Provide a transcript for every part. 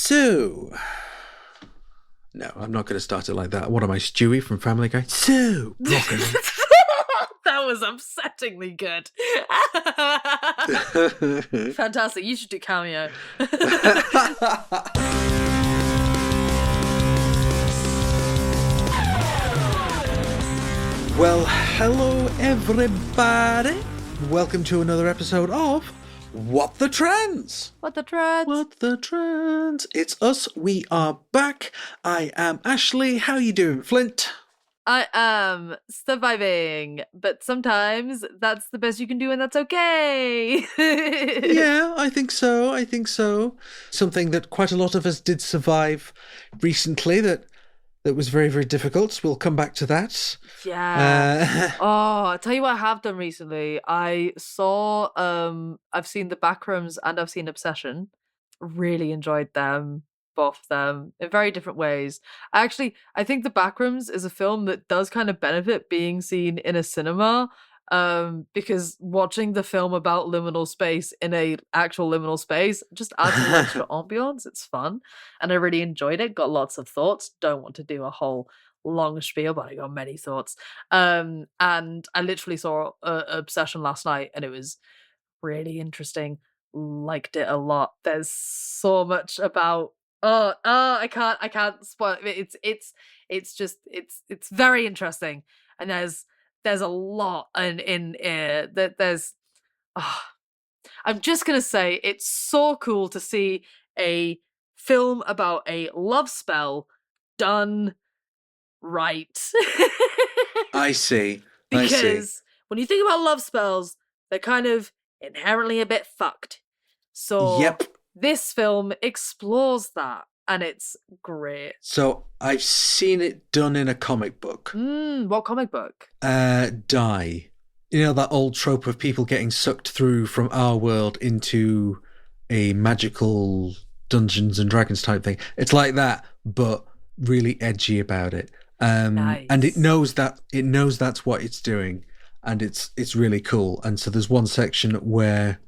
So, no, I'm not going to start it like that. What am I, Stewie from Family Guy? So, broccoli. That was upsettingly good. Fantastic. You should do cameo. Well, hello everybody. Welcome to another episode of What the Trends? What the trends? What the Trends? It's us. We are back. I am Ashleigh. How you doing, Flint? I am surviving, but sometimes that's the best you can do and that's okay. Yeah, I think so. Something that quite a lot of us did survive recently that was very, very difficult. We'll come back to that. Yeah. I'll tell you what I have done recently. I've seen The Backrooms and I've seen Obsession. Really enjoyed them. Both of them in very different ways. I think The Backrooms is a film that does kind of benefit being seen in a cinema, because watching the film about liminal space in a actual liminal space just adds an extra ambiance. It's fun, and I really enjoyed it. Got lots of thoughts. Don't want to do a whole long spiel, but I got many thoughts. And I literally saw Obsession last night, and it was really interesting. Liked it a lot. There's so much about. I can't spoil it. It's very interesting, and there's a lot in that there's. I'm just gonna say it's so cool to see a film about a love spell done right. I see. Because when you think about love spells, they're kind of inherently a bit fucked. So Yep. This film explores that, and it's great. So I've seen it done in a comic book. What comic book? Die. You know that old trope of people getting sucked through from our world into a magical Dungeons and Dragons type thing. It's like that, but really edgy about it. Nice. And it knows that's what it's doing, and it's really cool. And so there's one section where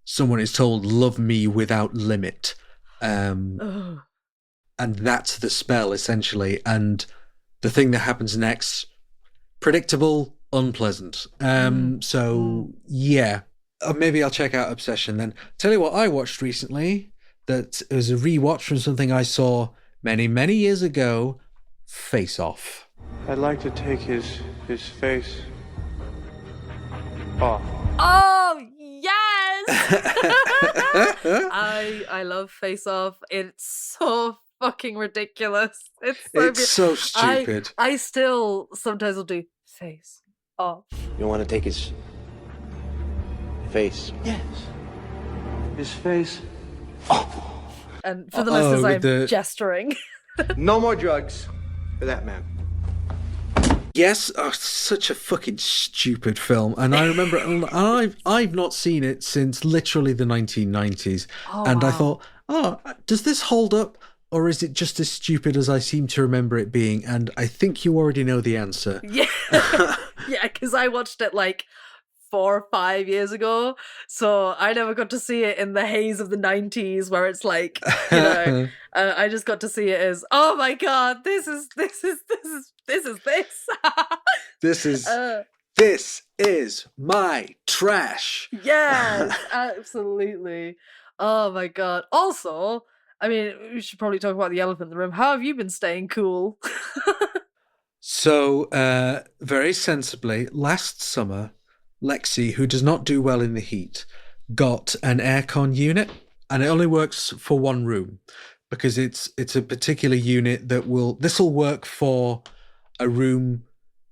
someone is told, "Love me without limit," and that's the spell essentially. And the thing that happens next, predictable, unpleasant. So yeah, maybe I'll check out Obsession then. Tell you what I watched recently. That was a rewatch from something I saw many, many years ago. Face Off. I'd like to take his face off. Oh yes! I love Face Off. It's so fucking ridiculous. It's so stupid. I still sometimes will do Face Off. You want to take his face? Yes. His face. And for the listeners, I'm gesturing. No more drugs for that man. Yes, such a fucking stupid film. And I remember, I've not seen it since literally the 1990s. And wow. I thought, does this hold up? Or is it just as stupid as I seem to remember it being? And I think you already know the answer. Yeah, yeah, because I watched it like 4 or 5 years ago, so I never got to see it in the haze of the 90s where it's like, you know, I just got to see it as, oh my god, this is this. This is my trash. Yes, absolutely. Oh my god. Also, I mean, we should probably talk about the elephant in the room. How have you been staying cool? So, very sensibly, last summer, Lexi, who does not do well in the heat, got an aircon unit, and it only works for one room because it's a particular unit that will work for a room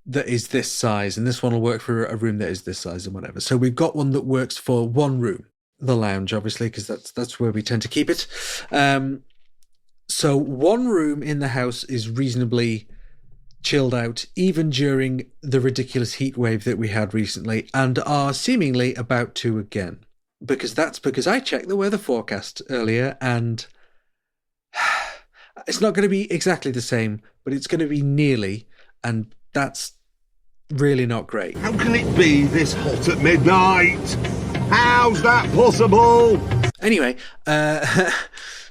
that is this size, and this one will work for a room that is this size and whatever. So we've got one that works for one room, the lounge, obviously, because that's where we tend to keep it. So one room in the house is reasonably chilled out, even during the ridiculous heat wave that we had recently, and are seemingly about to again. Because I checked the weather forecast earlier, and it's not going to be exactly the same, but it's going to be nearly, and that's really not great. How can it be this hot at midnight? How's that possible? Anyway,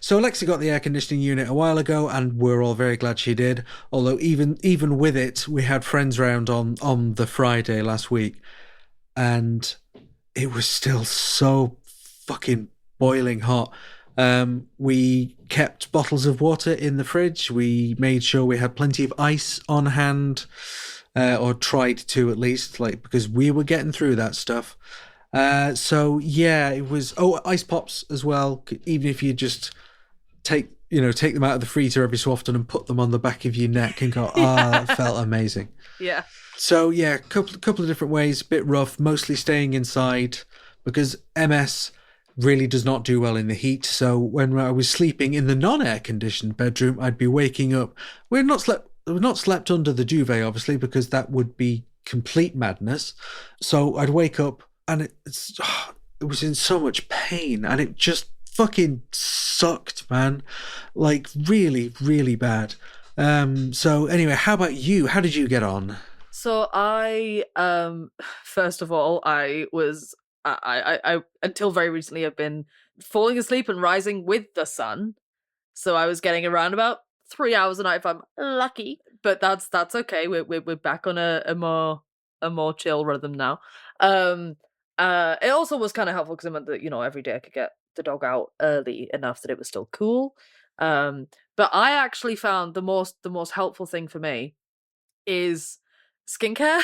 So Alexa got the air conditioning unit a while ago, and we're all very glad she did. Although even with it, we had friends round on the Friday last week, and it was still so fucking boiling hot. We kept bottles of water in the fridge. We made sure we had plenty of ice on hand, or tried to at least, like, because we were getting through that stuff. So yeah, it was. Oh, ice pops as well. Even if you just take them out of the freezer every so often and put them on the back of your neck and go, that felt amazing. Yeah. So yeah, couple of different ways. A bit rough, mostly staying inside because MS really does not do well in the heat. So when I was sleeping in the non-air conditioned bedroom, I'd be waking up. We've not slept under the duvet, obviously, because that would be complete madness. So I'd wake up and it was in so much pain, and it just fucking sucked, man. Like really, really bad. So anyway, how about you? How did you get on? So I, first of all, I until very recently have been falling asleep and rising with the sun. So I was getting around about 3 hours a night if I'm lucky, but that's okay. We're back on a more chill rhythm now. It also was kind of helpful because it meant that, every day I could get the dog out early enough that it was still cool. But I actually found the most helpful thing for me is skincare.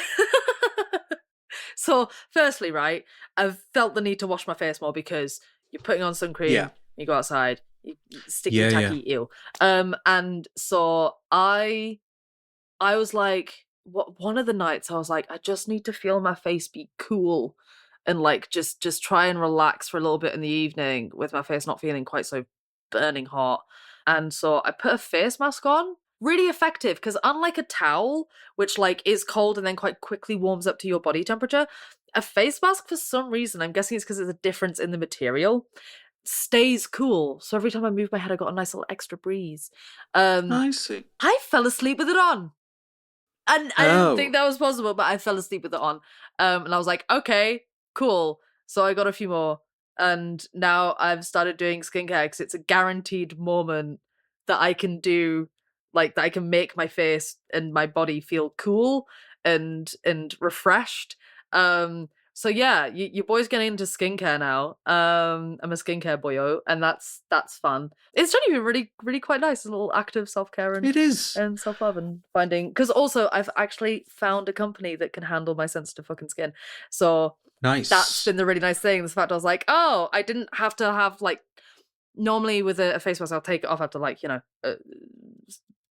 So firstly, right, I've felt the need to wash my face more because you're putting on sun cream, you go outside, you sticky tacky, ew. And so I was like, one of the nights I was like, I just need to feel my face be cool and like just try and relax for a little bit in the evening with my face not feeling quite so burning hot. And so I put a face mask on. Really effective, because unlike a towel, which like is cold and then quite quickly warms up to your body temperature, a face mask, for some reason, I'm guessing it's because there's a difference in the material, stays cool. So every time I move my head, I got a nice little extra breeze. I see. I fell asleep with it on. And I didn't think that was possible, but I fell asleep with it on. And I was like, okay, cool. So I got a few more. And now I've started doing skincare because it's a guaranteed moment that I can do, like, that I can make my face and my body feel cool and refreshed. So yeah, your boy's getting into skincare now. I'm a skincare boyo, and that's fun. It's genuinely really, really quite nice, a little active self-care and it is, and self-love, and finding, because also I've actually found a company that can handle my sensitive fucking skin. So nice. That's been the really nice thing. The fact I was like, oh, I didn't have to have, like, normally with a face mask I'll take it off after, like,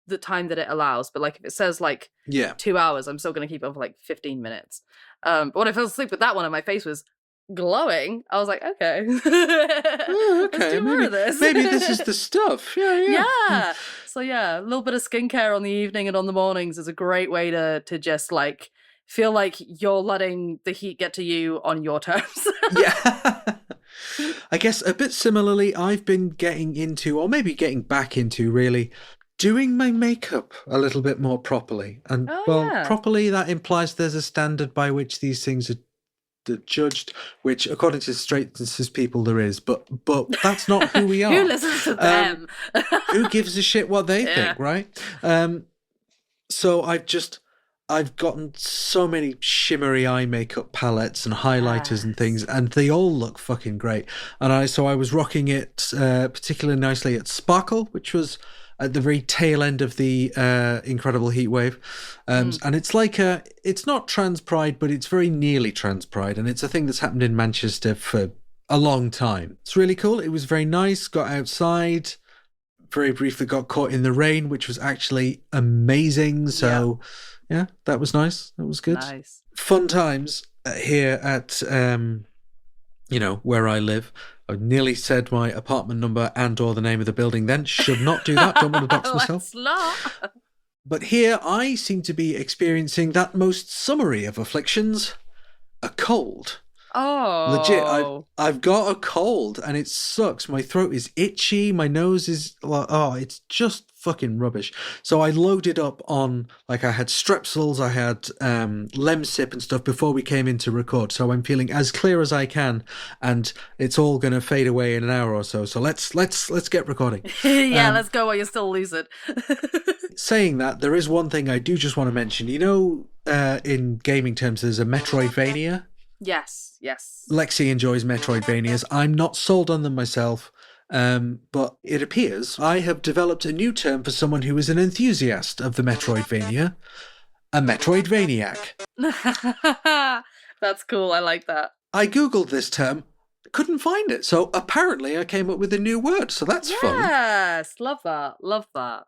the time that it allows, but like if it says like 2 hours, I'm still going to keep it on for like 15 minutes. But when I fell asleep with that one and my face was glowing, I was like, okay, let's do more of this. Maybe this is the stuff. Yeah. So yeah, a little bit of skincare on the evening and on the mornings is a great way to just like feel like you're letting the heat get to you on your terms. Yeah. I guess a bit similarly, I've been getting into, or maybe getting back into, really doing my makeup a little bit more properly. And properly, that implies there's a standard by which these things are judged, which according to straight people there is, but that's not who we are. Who listens to them? Who gives a shit what they think, right? So I've gotten so many shimmery eye makeup palettes and highlighters and things, and they all look fucking great. And I was rocking it particularly nicely at Sparkle, which was at the very tail end of the incredible heat wave. And it's like it's not Trans Pride, but it's very nearly Trans Pride. And it's a thing that's happened in Manchester for a long time. It's really cool. It was very nice. Got outside, very briefly got caught in the rain, which was actually amazing. So yeah, that was nice. That was good. Nice. Fun times here at, where I live. I nearly said my apartment number and or the name of the building then. Should not do that. Don't want to dox myself. Let's not. But here I seem to be experiencing that most summary of afflictions, a cold. Legit, Oh. I've got a cold and it sucks. My throat is itchy. My nose is it's just fucking rubbish. So I loaded up on, like, I had Strepsils, I had Lemsip and stuff before we came in to record. So I'm feeling as clear as I can, and it's all going to fade away in an hour or so. So let's get recording. Yeah, let's go while you're still lucid. Saying that, there is one thing I do just want to mention. You know, in gaming terms, there's a Metroidvania. Yes. Lexi enjoys Metroidvanias. I'm not sold on them myself, but it appears I have developed a new term for someone who is an enthusiast of the Metroidvania, a Metroidvaniac. That's cool. I like that. I googled this term, couldn't find it, so apparently I came up with a new word, so that's fun. Yes, love that.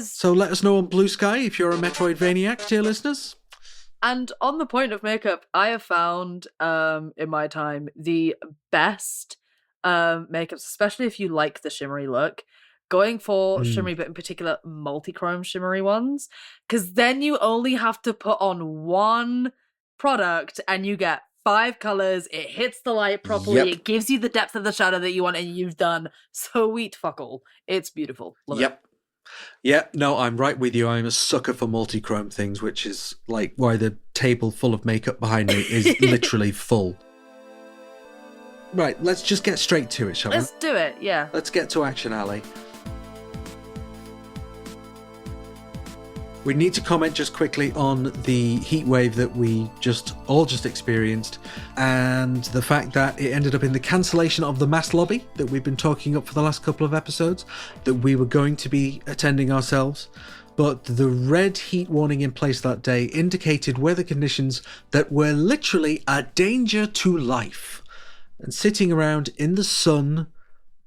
So let us know on Blue Sky if you're a Metroidvaniac, dear listeners. And on the point of makeup, I have found in my time the best makeups, especially if you like the shimmery look, going for shimmery, but in particular multi-chrome shimmery ones, because then you only have to put on one product and you get 5 colors, it hits the light properly, It gives you the depth of the shadow that you want, and you've done sweet fuck all. It's beautiful. Love it. Yeah, no, I'm right with you. I'm a sucker for multi-chrome things, which is like why the table full of makeup behind me is literally full. Right, let's just get straight to it, shall we? Let's do it, yeah. Let's get to action, Ali. We need to comment just quickly on the heat wave that we just experienced, and the fact that it ended up in the cancellation of the mass lobby that we've been talking up for the last couple of episodes, that we were going to be attending ourselves. But the red heat warning in place that day indicated weather conditions that were literally a danger to life. And sitting around in the sun,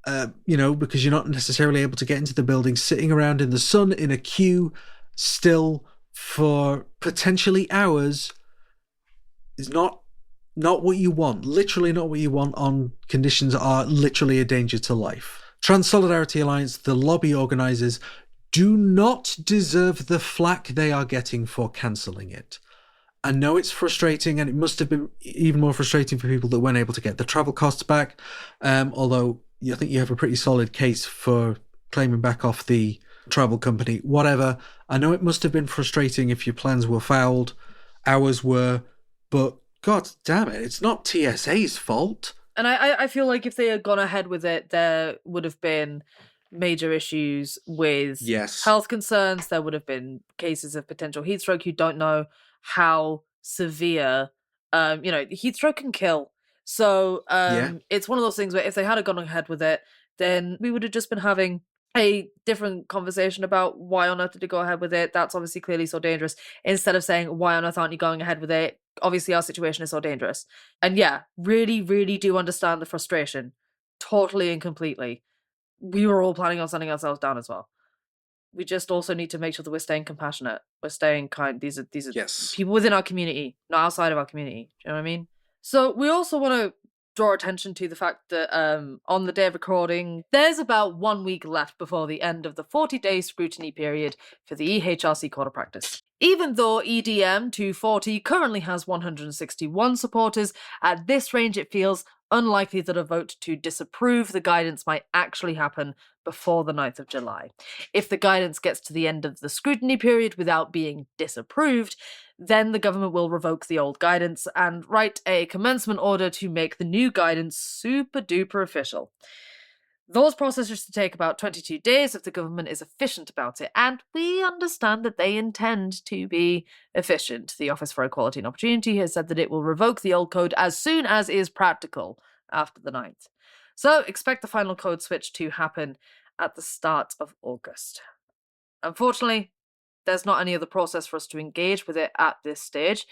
because you're not necessarily able to get into the building, sitting around in the sun in a queue still for potentially hours is not what you want. Literally not what you want on conditions that are literally a danger to life. Trans Solidarity Alliance, the lobby organisers, do not deserve the flack they are getting for cancelling it. I know it's frustrating, and it must have been even more frustrating for people that weren't able to get the travel costs back, although I think you have a pretty solid case for claiming back off the travel company, whatever. I know it must have been frustrating if your plans were fouled, ours were, but god damn it, it's not TSA's fault. And I feel like if they had gone ahead with it, there would have been major issues with health concerns. There would have been cases of potential heat stroke. You don't know how severe, heat stroke can kill. So it's one of those things where if they had gone ahead with it, then we would have just been having a different conversation about why on earth did you go ahead with it? That's obviously clearly so dangerous. Instead of saying, why on earth aren't you going ahead with it? Obviously our situation is so dangerous. And yeah, really, really do understand the frustration. Totally and completely. We were all planning on sending ourselves down as well. We just also need to make sure that we're staying compassionate. We're staying kind. These are people within our community, not outside of our community. Do you know what I mean? So we also want to draw attention to the fact that on the day of recording, there's about 1 week left before the end of the 40-day scrutiny period for the EHRC Code of Practice. Even though EDM 240 currently has 161 supporters, at this range it feels unlikely that a vote to disapprove the guidance might actually happen before the 9th of July. If the guidance gets to the end of the scrutiny period without being disapproved, then the government will revoke the old guidance and write a commencement order to make the new guidance super duper official. Those processes to take about 22 days if the government is efficient about it, and we understand that they intend to be efficient. The Office for Equality and Opportunity has said that it will revoke the old code as soon as is practical after the 9th. So expect the final code switch to happen at the start of August. Unfortunately, there's not any other process for us to engage with it at this stage.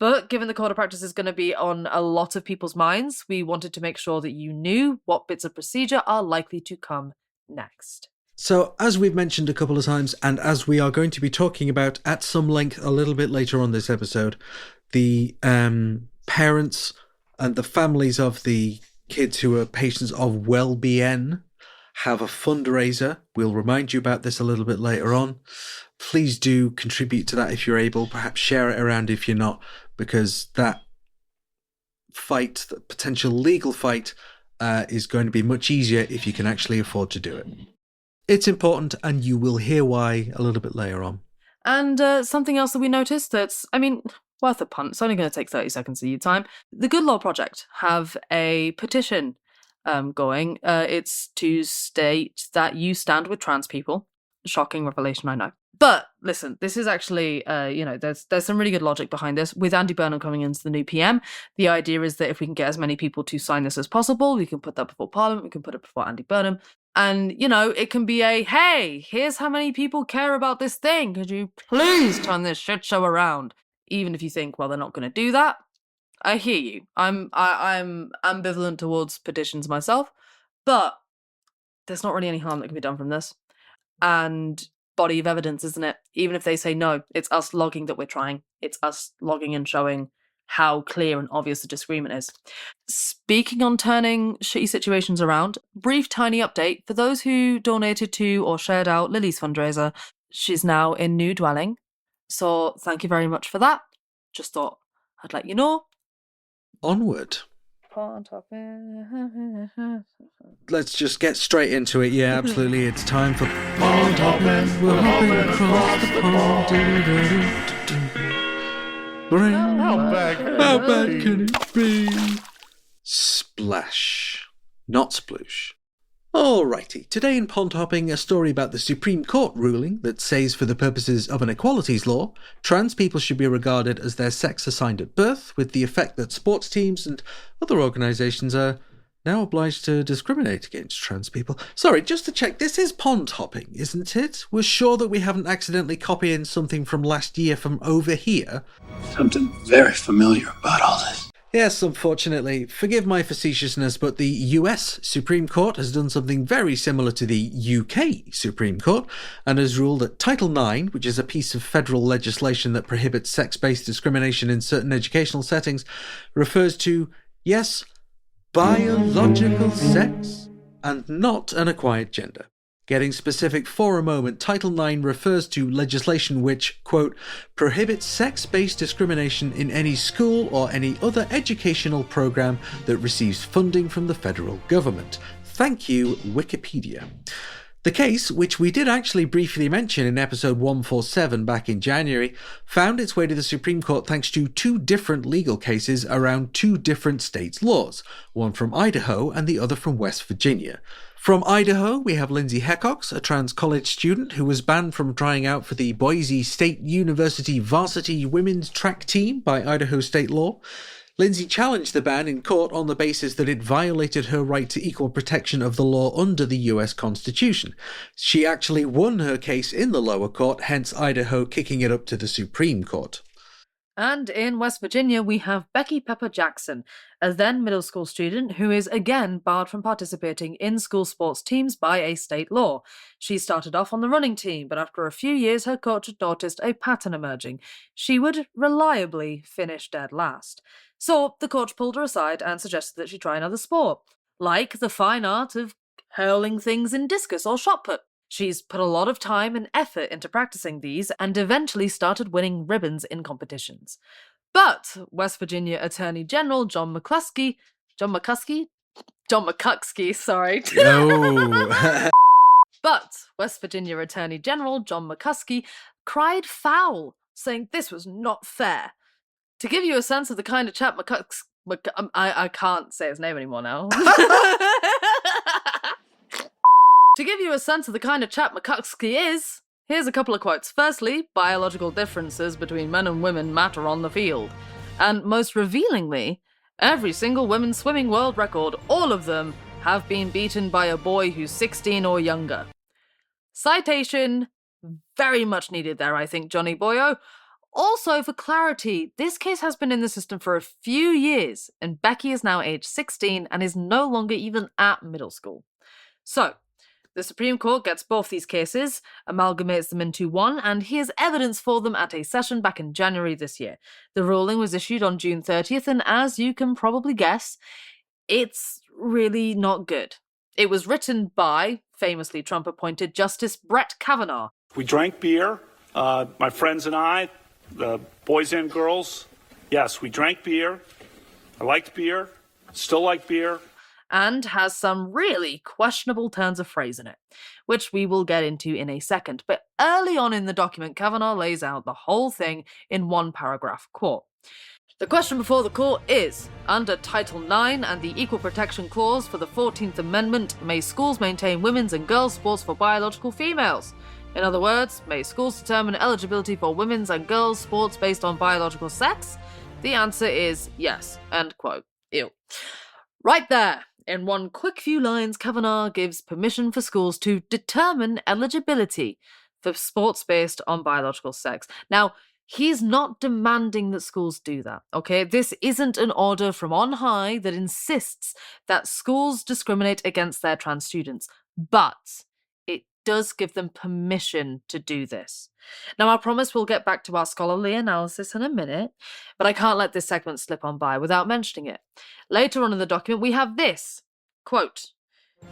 But given the code of practice is going to be on a lot of people's minds, we wanted to make sure that you knew what bits of procedure are likely to come next. So, as we've mentioned a couple of times, and as we are going to be talking about at some length a little bit later on this episode, the parents and the families of the kids who are patients of WellBN have a fundraiser. We'll remind you about this a little bit later on. Please do contribute to that if you're able. Perhaps share it around if you're not, because that fight, the potential legal fight, is going to be much easier if you can actually afford to do it. It's important, and you will hear why a little bit later on. And something else that we noticed that's, worth a punt. It's only going to take 30 seconds of your time. The Good Law Project have a petition going. It's to state that you stand with trans people. Shocking revelation, I know. But listen, this is actually, there's some really good logic behind this. With Andy Burnham coming into the new PM, the idea is that if we can get as many people to sign this as possible, we can put that before Parliament, we can put it before Andy Burnham. And, it can be hey, here's how many people care about this thing. Could you please turn this shit show around? Even if you think, well, they're not going to do that. I hear you. I'm ambivalent towards petitions myself, but there's not really any harm that can be done from this. And body of evidence, isn't it? Even if they say no, it's us logging that we're trying. It's us logging and showing how clear and obvious the disagreement is. Speaking on turning shitty situations around, brief tiny update for those who donated to or shared out Lily's fundraiser. She's now in new dwelling. So thank you very much for that. Just thought I'd let you know. Onward. Let's just get straight into it. Yeah, absolutely. It's time for Pond Hopping. We're hopping across the pond. How bad can it be? Splash. Not sploosh. Alrighty, today in Pond Hopping, a story about the Supreme Court ruling that says for the purposes of an equalities law, trans people should be regarded as their sex assigned at birth, with the effect that sports teams and other organisations are now obliged to discriminate against trans people. Sorry, just to check, this is Pond Hopping, isn't it? We're sure that we haven't accidentally copied in something from last year from over here? Something very familiar about all this. Yes, unfortunately. Forgive my facetiousness, but the US Supreme Court has done something very similar to the UK Supreme Court and has ruled that Title IX, which is a piece of federal legislation that prohibits sex-based discrimination in certain educational settings, refers to, yes, biological sex and not an acquired gender. Getting specific for a moment, Title IX refers to legislation which, quote, prohibits sex-based discrimination in any school or any other educational program that receives funding from the federal government. Thank you, Wikipedia. The case, which we did actually briefly mention in episode 147 back in January, found its way to the Supreme Court thanks to two different legal cases around two different states' laws, one from Idaho and the other from West Virginia. From Idaho, we have Lindsay Heckox, a trans college student who was banned from trying out for the Boise State University varsity women's track team by Idaho state law. Lindsay challenged the ban in court on the basis that it violated her right to equal protection of the law under the US Constitution. She actually won her case in the lower court, hence Idaho kicking it up to the Supreme Court. And in West Virginia, we have Becky Pepper Jackson, a then middle school student who is again barred from participating in school sports teams by a state law. She started off on the running team, but after a few years, her coach had noticed a pattern emerging. She would reliably finish dead last. So the coach pulled her aside and suggested that she try another sport, like the fine art of hurling things in discus or shot put. She's put a lot of time and effort into practicing these and eventually started winning ribbons in competitions. But West Virginia Attorney General John McCuskey, sorry. No. But West Virginia Attorney General John McCuskey cried foul, saying this was not fair. To give you a sense of the kind of chap I can't say his name anymore now. To give you a sense of the kind of chap McCuskey is, here's a couple of quotes. Firstly, biological differences between men and women matter on the field. And most revealingly, every single women's swimming world record, all of them, have been beaten by a boy who's 16 or younger. Citation, very much needed there, I think, Johnny Boyo. Also, for clarity, this case has been in the system for a few years, and Becky is now age 16 and is no longer even at middle school. So, the Supreme Court gets both these cases, amalgamates them into one, and hears evidence for them at a session back in January this year. The ruling was issued on June 30th, and as you can probably guess, it's really not good. It was written by, famously Trump-appointed Justice Brett Kavanaugh. We drank beer, my friends and I, the boys and girls. Yes, we drank beer. I liked beer, still like beer. And has some really questionable turns of phrase in it, which we will get into in a second. But early on in the document, Kavanaugh lays out the whole thing in one paragraph. Quote, the question before the court is, under Title IX and the Equal Protection Clause for the 14th Amendment, may schools maintain women's and girls' sports for biological females? In other words, may schools determine eligibility for women's and girls' sports based on biological sex? The answer is yes. End quote. Ew. Right there. In one quick few lines, Kavanaugh gives permission for schools to determine eligibility for sports based on biological sex. Now, he's not demanding that schools do that, okay? This isn't an order from on high that insists that schools discriminate against their trans students, but it does give them permission to do this. Now, I promise we'll get back to our scholarly analysis in a minute, but I can't let this segment slip on by without mentioning it. Later on in the document, we have this, quote,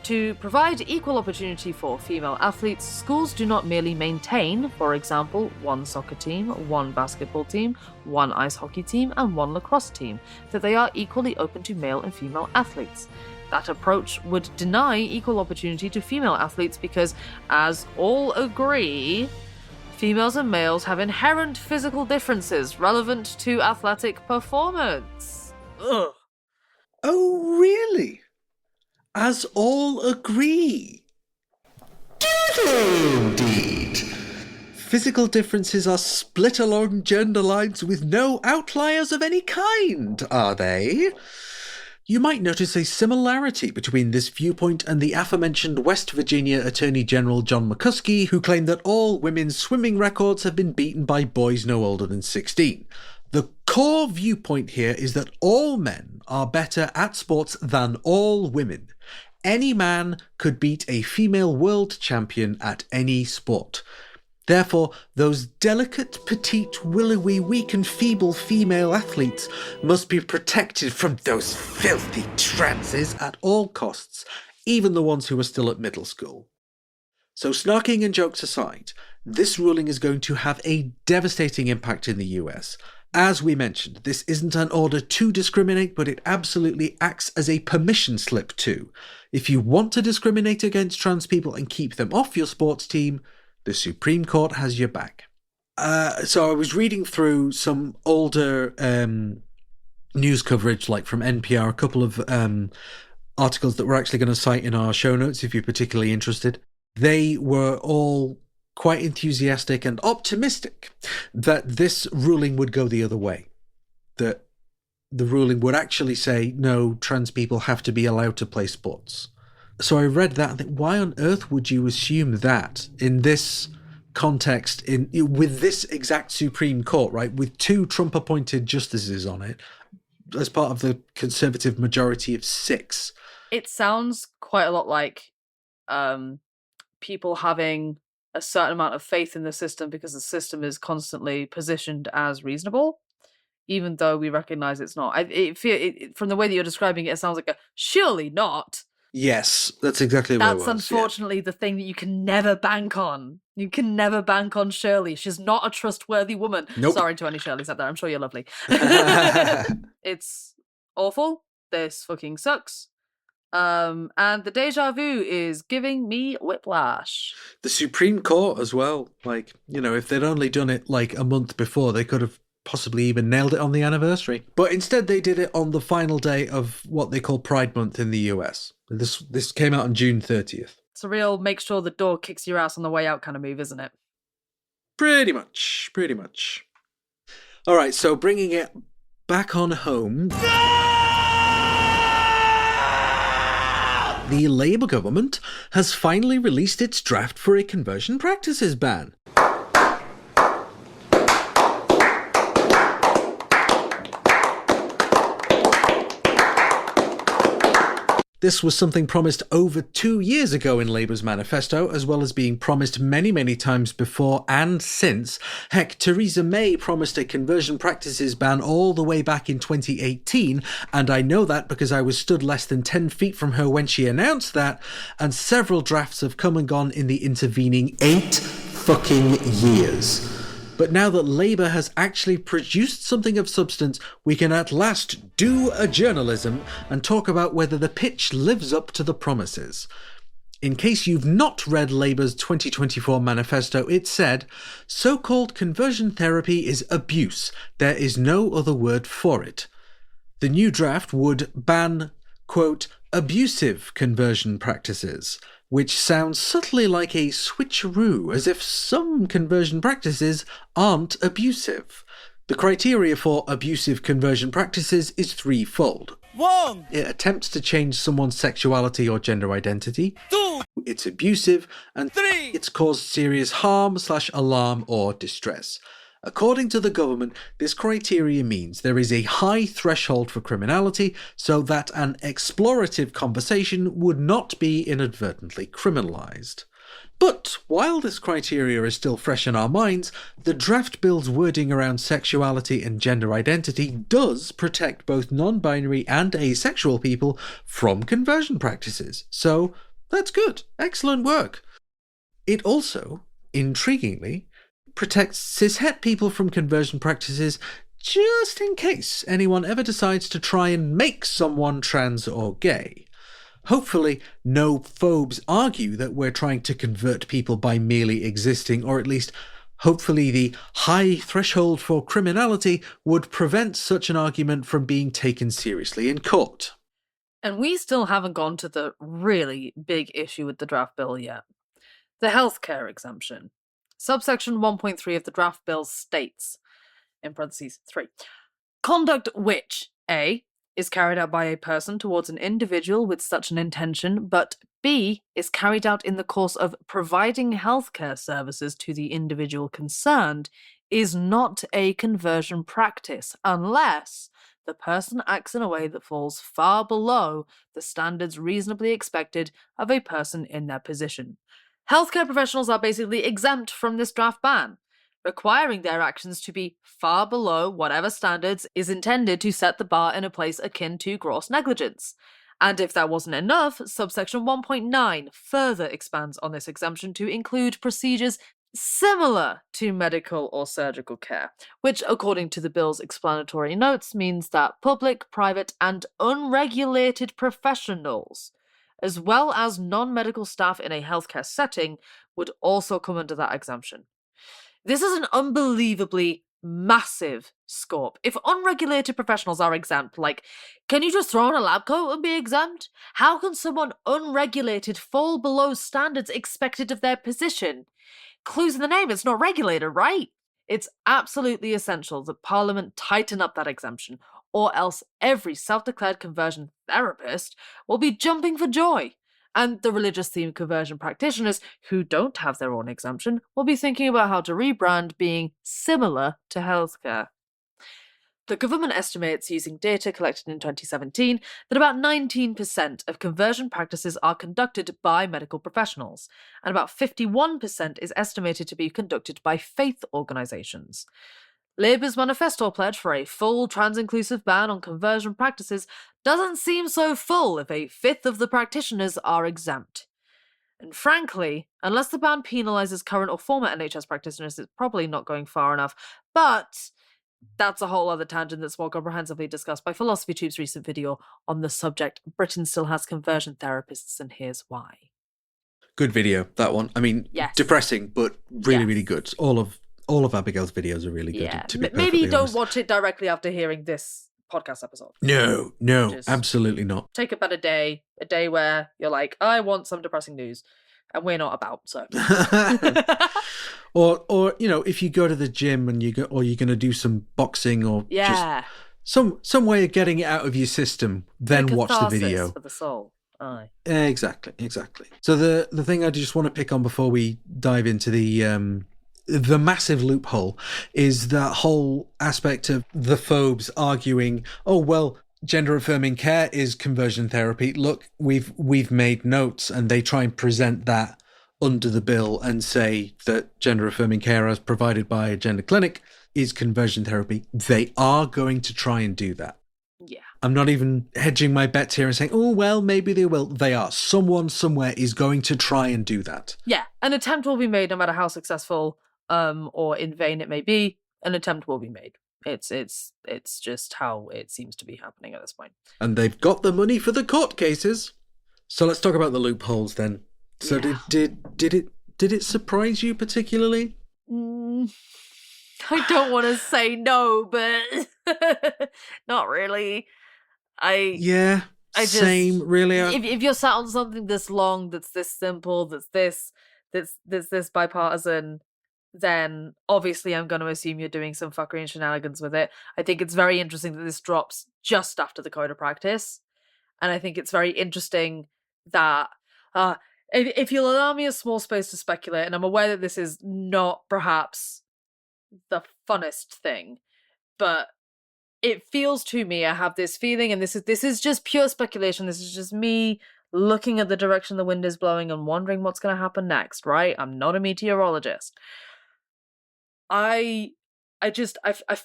to provide equal opportunity for female athletes, schools do not merely maintain, for example, one soccer team, one basketball team, one ice hockey team, and one lacrosse team, that they are equally open to male and female athletes. That approach would deny equal opportunity to female athletes because, as all agree, females and males have inherent physical differences relevant to athletic performance. Ugh. Oh, really? As all agree? Indeed. Physical differences are split along gender lines with no outliers of any kind, are they? You might notice a similarity between this viewpoint and the aforementioned West Virginia Attorney General John McCuskey, who claimed that all women's swimming records have been beaten by boys no older than 16. The core viewpoint here is that all men are better at sports than all women. Any man could beat a female world champion at any sport. Therefore, those delicate, petite, willowy, weak and feeble female athletes must be protected from those filthy trances at all costs, even the ones who are still at middle school. So snarking and jokes aside, this ruling is going to have a devastating impact in the US. As we mentioned, this isn't an order to discriminate, but it absolutely acts as a permission slip too. If you want to discriminate against trans people and keep them off your sports team, the Supreme Court has your back. So I was reading through some older news coverage, like from NPR, a couple of articles that we're actually going to cite in our show notes if you're particularly interested. They were all quite enthusiastic and optimistic that this ruling would go the other way. That the ruling would actually say, no, trans people have to be allowed to play sports. So I read that and think, why on earth would you assume that in this context, with this exact Supreme Court, right, with 2 Trump-appointed justices on it, as part of the conservative majority of 6? It sounds quite a lot like people having a certain amount of faith in the system because the system is constantly positioned as reasonable, even though we recognize it's not. From the way that you're describing it, it sounds like a surely not. Yes, that's exactly what it was. That's unfortunately the thing that you can never bank on. You can never bank on Shirley. She's not a trustworthy woman. Nope. Sorry to any Shirleys out there. I'm sure you're lovely. It's awful. This fucking sucks. And the deja vu is giving me whiplash. The Supreme Court as well. Like, you know, if they'd only done it like a month before, they could have possibly even nailed it on the anniversary. But instead they did it on the final day of what they call Pride Month in the US. This came out on June 30th. It's a real make sure the door kicks your ass on the way out kind of move, isn't it? Pretty much. All right, so bringing it back on home. The Labour government has finally released its draft for a conversion practices ban. This was something promised over 2 years ago in Labour's manifesto, as well as being promised many, many times before and since. Heck, Theresa May promised a conversion practices ban all the way back in 2018, and I know that because I was stood less than 10 feet from her when she announced that, and several drafts have come and gone in the intervening 8 fucking years. But now that Labour has actually produced something of substance, we can at last do a journalism and talk about whether the pitch lives up to the promises. In case you've not read Labour's 2024 manifesto, it said, so-called conversion therapy is abuse. There is no other word for it. The new draft would ban, quote, abusive conversion practices, which sounds subtly like a switcheroo, as if some conversion practices aren't abusive. The criteria for abusive conversion practices is threefold. 1, It attempts to change someone's sexuality or gender identity. 2, It's abusive, and 3. it's caused serious harm / alarm or distress. According to the government, this criteria means there is a high threshold for criminality so that an explorative conversation would not be inadvertently criminalised. But while this criteria is still fresh in our minds, the draft bill's wording around sexuality and gender identity does protect both non-binary and asexual people from conversion practices. So that's good. Excellent work. It also, intriguingly, protects cishet people from conversion practices just in case anyone ever decides to try and make someone trans or gay. Hopefully, no phobes argue that we're trying to convert people by merely existing, or at least hopefully the high threshold for criminality would prevent such an argument from being taken seriously in court. And we still haven't gone to the really big issue with the draft bill yet. The healthcare exemption. Subsection 1.3 of the draft bill states, in parentheses 3, conduct which, A, is carried out by a person towards an individual with such an intention, but B, is carried out in the course of providing healthcare services to the individual concerned, is not a conversion practice unless the person acts in a way that falls far below the standards reasonably expected of a person in their position. Healthcare professionals are basically exempt from this draft ban, requiring their actions to be far below whatever standards is intended to set the bar in a place akin to gross negligence. And if that wasn't enough, subsection 1.9 further expands on this exemption to include procedures similar to medical or surgical care, which, according to the bill's explanatory notes, means that public, private, and unregulated professionals, as well as non-medical staff in a healthcare setting, would also come under that exemption. This is an unbelievably massive scope. If unregulated professionals are exempt, can you just throw on a lab coat and be exempt? How can someone unregulated fall below standards expected of their position? Clues in the name, it's not regulated, right? It's absolutely essential that Parliament tighten up that exemption, or else every self-declared conversion therapist will be jumping for joy. And the religious-themed conversion practitioners who don't have their own exemption will be thinking about how to rebrand being similar to healthcare. The government estimates, using data collected in 2017, that about 19% of conversion practices are conducted by medical professionals, and about 51% is estimated to be conducted by faith organisations. Labour's manifesto pledge for a full trans-inclusive ban on conversion practices doesn't seem so full if a fifth of the practitioners are exempt. And frankly, unless the ban penalises current or former NHS practitioners, it's probably not going far enough. But that's a whole other tangent that's more comprehensively discussed by Philosophy Tube's recent video on the subject, Britain Still Has Conversion Therapists and Here's Why. Good video, that one. I mean, Yes. Depressing, but really, Yes. really good. All of Abigail's videos are really good. Yeah, To be maybe perfectly don't honest. watch it directly after hearing this podcast episode. No, Just- absolutely not. Take about a day where you're like, I want some depressing news, and we're not about, so. Or if you go to the gym and you're going to do some boxing or Yeah. just some way of getting it out of your system, then watch the Catharsis video. for the soul. Aye. Exactly. So the thing I just want to pick on before we dive into the massive loophole is that whole aspect of the phobes arguing, oh, well, gender affirming care is conversion therapy. Look, we've made notes, and they try and present that under the bill and say that gender affirming care as provided by a gender clinic is conversion therapy. They are going to try and do that. Yeah. I'm not even hedging my bets here and saying, oh, well, maybe they will. They are. Someone somewhere is going to try and do that. Yeah. An attempt will be made no matter how successful or in vain it may be, an attempt will be made. It's just how it seems to be happening at this point. And they've got the money for the court cases. So let's talk about the loopholes then. So did it surprise you particularly? I don't want to say no, but not really. Yeah, same, really. If you're sat on something this long, that's this simple, that's this bipartisan, then obviously I'm going to assume you're doing some fuckery and shenanigans with it. I think it's very interesting that this drops just after the code of practice. And I think it's very interesting that if you'll allow me a small space to speculate, and I'm aware that this is not perhaps the funnest thing, but it feels to me, I have this feeling, and this is just pure speculation, this is just me looking at the direction the wind is blowing and wondering what's going to happen next, right? I'm not a meteorologist. I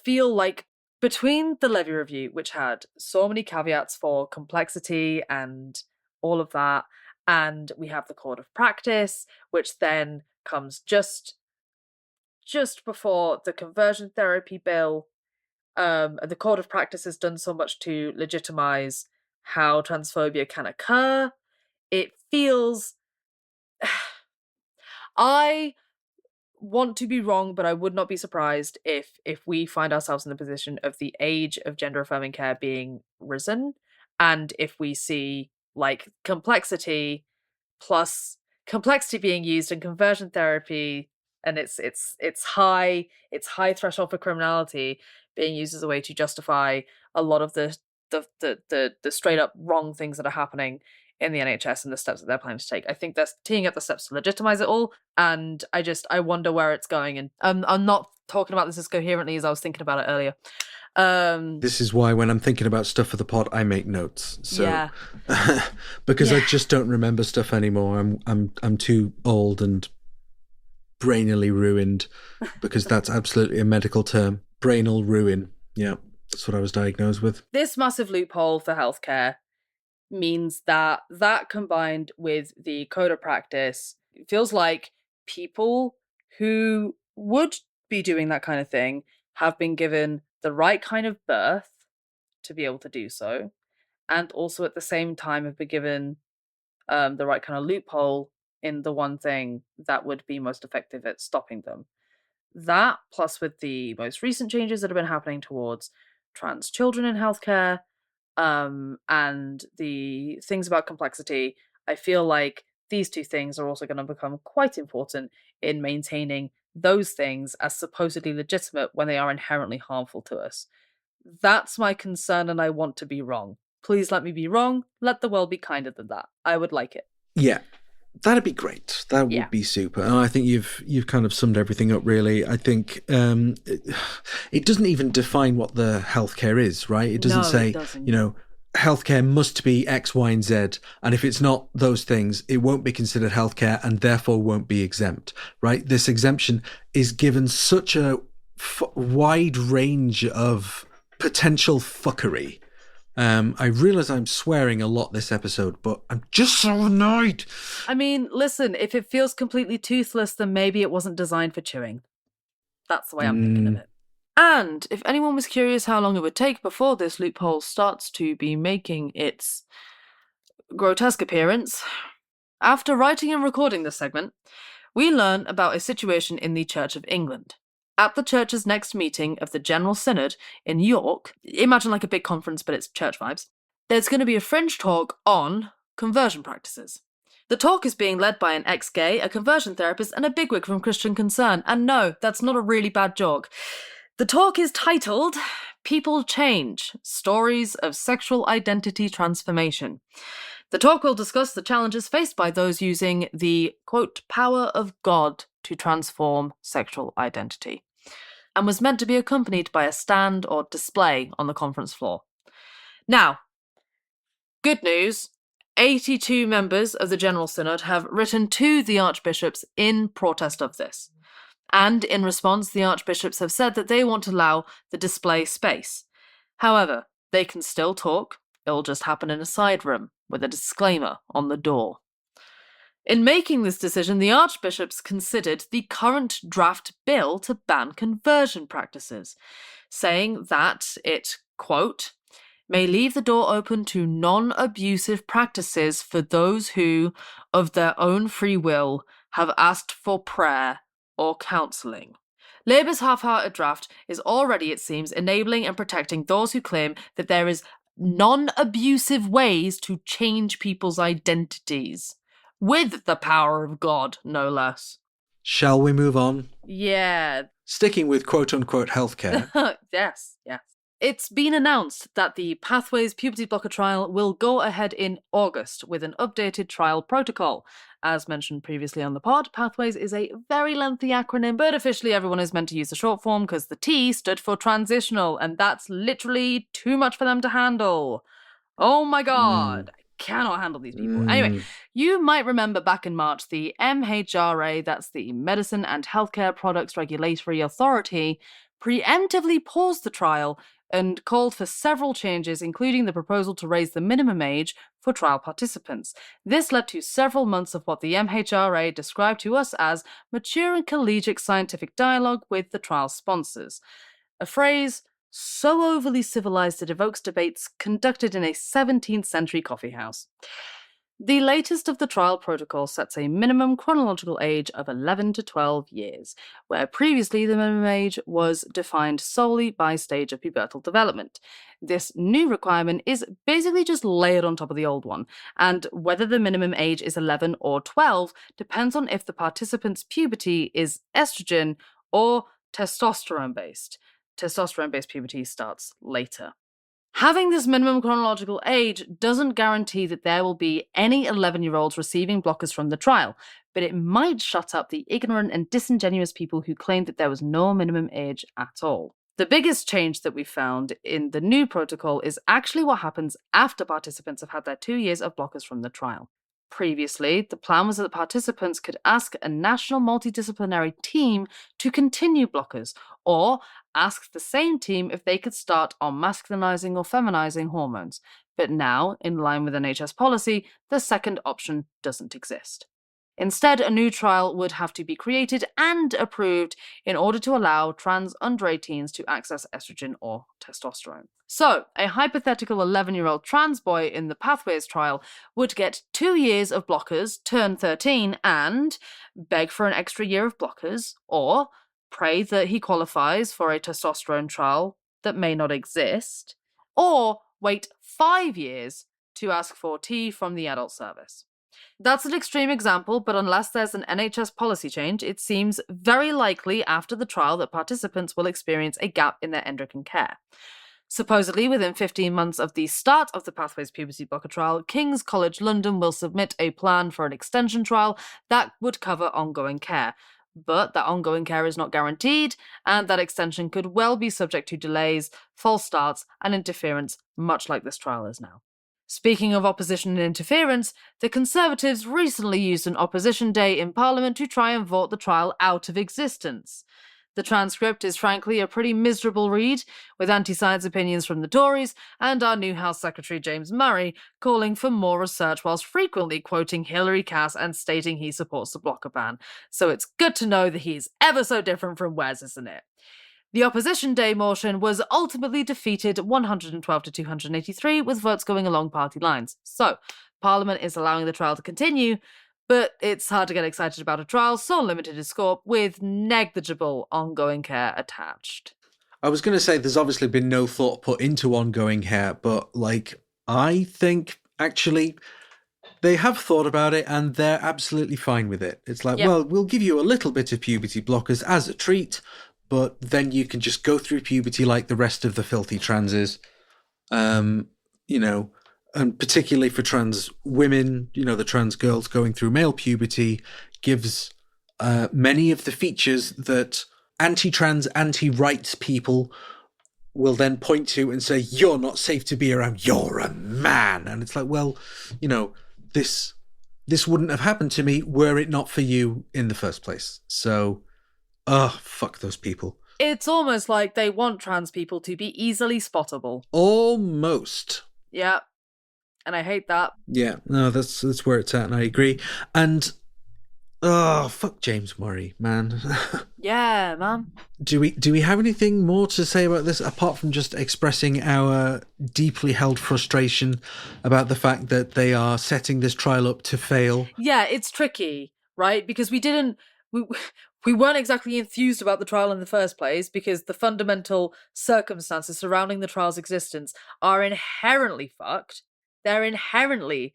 feel like between the levy review, which had so many caveats for complexity and all of that, and we have the code of practice, which then comes just before the conversion therapy bill. The code of practice has done so much to legitimize how transphobia can occur. It feels... I want to be wrong, but I would not be surprised if we find ourselves in the position of the age of gender affirming care being risen, and if we see like complexity being used in conversion therapy, and it's high threshold for criminality being used as a way to justify a lot of the straight up wrong things that are happening in the NHS and the steps that they're planning to take. I think they're teeing up the steps to legitimize it all, and I wonder where it's going. And I'm not talking about this as coherently as I was thinking about it earlier. This is why when I'm thinking about stuff for the pod, I make notes. So, yeah. because I just don't remember stuff anymore. I'm too old and brainily ruined, because that's absolutely a medical term. Brainal ruin. Yeah, that's what I was diagnosed with. This massive loophole for healthcare means that combined with the code of practice, it feels like people who would be doing that kind of thing have been given the right kind of birth to be able to do so, and also at the same time have been given the right kind of loophole in the one thing that would be most effective at stopping them. That, plus with the most recent changes that have been happening towards trans children in healthcare, and the things about complexity, I feel like these two things are also going to become quite important in maintaining those things as supposedly legitimate when they are inherently harmful to us. That's my concern, and I want to be wrong. Please let me be wrong. Let the world be kinder than that. I would like it. Yeah, that'd be great. That would be super. And I think you've kind of summed everything up, really. I think it doesn't even define what the healthcare is, right? It doesn't say, healthcare must be X, Y, and Z. And if it's not those things, it won't be considered healthcare and therefore won't be exempt, right? This exemption is given such a wide range of potential fuckery. I realise I'm swearing a lot this episode, but I'm just so annoyed. I mean, listen, if it feels completely toothless, then maybe it wasn't designed for chewing. That's the way I'm thinking of it. And if anyone was curious how long it would take before this loophole starts to be making its grotesque appearance, after writing and recording this segment, we learn about a situation in the Church of England. At the church's next meeting of the General Synod in York, imagine like a big conference, but it's church vibes, there's going to be a fringe talk on conversion practices. The talk is being led by an ex-gay, a conversion therapist, and a bigwig from Christian Concern. And no, that's not a really bad joke. The talk is titled People Change, Stories of Sexual Identity Transformation. The talk will discuss the challenges faced by those using the, quote, power of God to transform sexual identity, and was meant to be accompanied by a stand or display on the conference floor. Now, good news, 82 members of the General Synod have written to the archbishops in protest of this. And in response, the archbishops have said that they want to allow the display space. However, they can still talk. It'll just happen in a side room with a disclaimer on the door. In making this decision, the archbishops considered the current draft bill to ban conversion practices, saying that it, quote, may leave the door open to non-abusive practices for those who, of their own free will, have asked for prayer or counselling. Labour's half-hearted draft is already, it seems, enabling and protecting those who claim that there is non-abusive ways to change people's identities. With the power of God, no less. Shall we move on? Yeah. Sticking with quote-unquote healthcare. Yes. It's been announced that the Pathways puberty blocker trial will go ahead in August with an updated trial protocol. As mentioned previously on the pod, Pathways is a very lengthy acronym, but officially everyone is meant to use the short form because the T stood for transitional, and that's literally too much for them to handle. Oh my god. I cannot handle these people. Anyway, you might remember back in March, the MHRA, that's the Medicine and Healthcare Products Regulatory Authority, preemptively paused the trial and called for several changes, including the proposal to raise the minimum age for trial participants. This led to several months of what the MHRA described to us as mature and collegiate scientific dialogue with the trial sponsors. A phrase so overly civilized it evokes debates conducted in a 17th century coffeehouse. The latest of the trial protocol sets a minimum chronological age of 11 to 12 years, where previously the minimum age was defined solely by stage of pubertal development. This new requirement is basically just layered on top of the old one, and whether the minimum age is 11 or 12 depends on if the participant's puberty is estrogen or testosterone-based. Testosterone-based puberty starts later. Having this minimum chronological age doesn't guarantee that there will be any 11-year-olds receiving blockers from the trial, but it might shut up the ignorant and disingenuous people who claimed that there was no minimum age at all. The biggest change that we found in the new protocol is actually what happens after participants have had their 2 years of blockers from the trial. Previously, the plan was that participants could ask a national multidisciplinary team to continue blockers, or ask the same team if they could start on masculinizing or feminizing hormones. But now, in line with NHS policy, the second option doesn't exist. Instead, a new trial would have to be created and approved in order to allow trans under 18s to access estrogen or testosterone. So, a hypothetical 11-year-old trans boy in the Pathways trial would get 2 years of blockers, turn 13, and beg for an extra year of blockers, or pray that he qualifies for a testosterone trial that may not exist, or wait 5 years to ask for T from the adult service. That's an extreme example, but unless there's an NHS policy change, it seems very likely after the trial that participants will experience a gap in their endocrine care. Supposedly, within 15 months of the start of the Pathways puberty blocker trial, King's College London will submit a plan for an extension trial that would cover ongoing care. But that ongoing care is not guaranteed, and that extension could well be subject to delays, false starts, and interference, much like this trial is now. Speaking of opposition and interference, the Conservatives recently used an opposition day in Parliament to try and vote the trial out of existence. The transcript is frankly a pretty miserable read, with anti-science opinions from the Tories and our new House Secretary James Murray calling for more research whilst frequently quoting Hilary Cass and stating he supports the blocker ban. So it's good to know that he's ever so different from Wes, isn't it? The opposition day motion was ultimately defeated 112 to 283, with votes going along party lines. So, Parliament is allowing the trial to continue, but it's hard to get excited about a trial so limited in scope with negligible ongoing care attached. I was going to say there's obviously been no thought put into ongoing care, but I think actually they have thought about it and they're absolutely fine with it. It's like, well, we'll give you a little bit of puberty blockers as a treat, but then you can just go through puberty like the rest of the filthy transes, and particularly for trans women, the trans girls going through male puberty gives many of the features that anti-trans, anti-rights people will then point to and say, you're not safe to be around, you're a man. And it's like, well, this wouldn't have happened to me were it not for you in the first place. So... fuck those people. It's almost like they want trans people to be easily spottable. Almost. Yeah. and I hate that. Yeah, no, that's where it's at, and I agree. And fuck James Murray, man. Yeah, man. Do we have anything more to say about this apart from just expressing our deeply held frustration about the fact that they are setting this trial up to fail? Yeah, it's tricky, right? Because we weren't exactly enthused about the trial in the first place because the fundamental circumstances surrounding the trial's existence are inherently fucked. They're inherently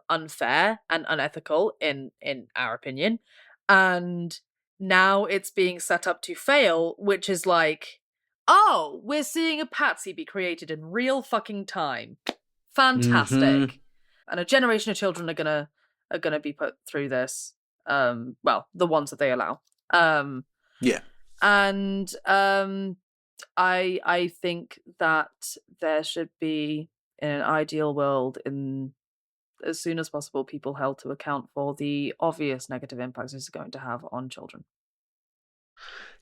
unfair and unethical in our opinion. And now it's being set up to fail, which is like, oh, we're seeing a patsy be created in real fucking time. Fantastic. Mm-hmm. And a generation of children are gonna be put through this. Well, the ones that they allow. Yeah. And I think that there should be, in an ideal world, in as soon as possible, people held to account for the obvious negative impacts this is going to have on children.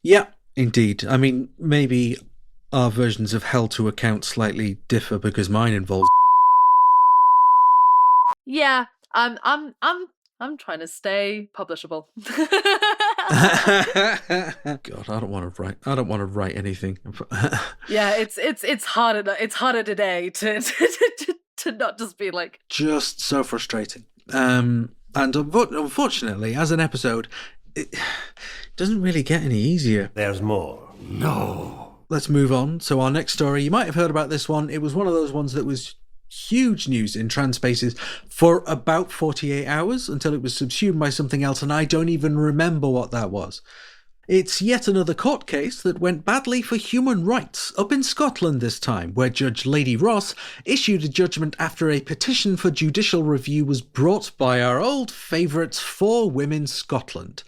Yeah, indeed. I mean, maybe our versions of held to account slightly differ because mine involves. Yeah, I'm trying to stay publishable. God, I don't want to write anything. Yeah, it's harder. It's harder today to not just be like. Just so frustrating. And unfortunately, as an episode, it doesn't really get any easier. There's more. No. Let's move on. So our next story, you might have heard about this one. It was one of those ones that was huge news in trans spaces for about 48 hours until it was subsumed by something else, and I don't even remember what that was. It's yet another court case that went badly for human rights, up in Scotland this time, where Judge Lady Ross issued a judgment after a petition for judicial review was brought by our old favourites For Women Scotland.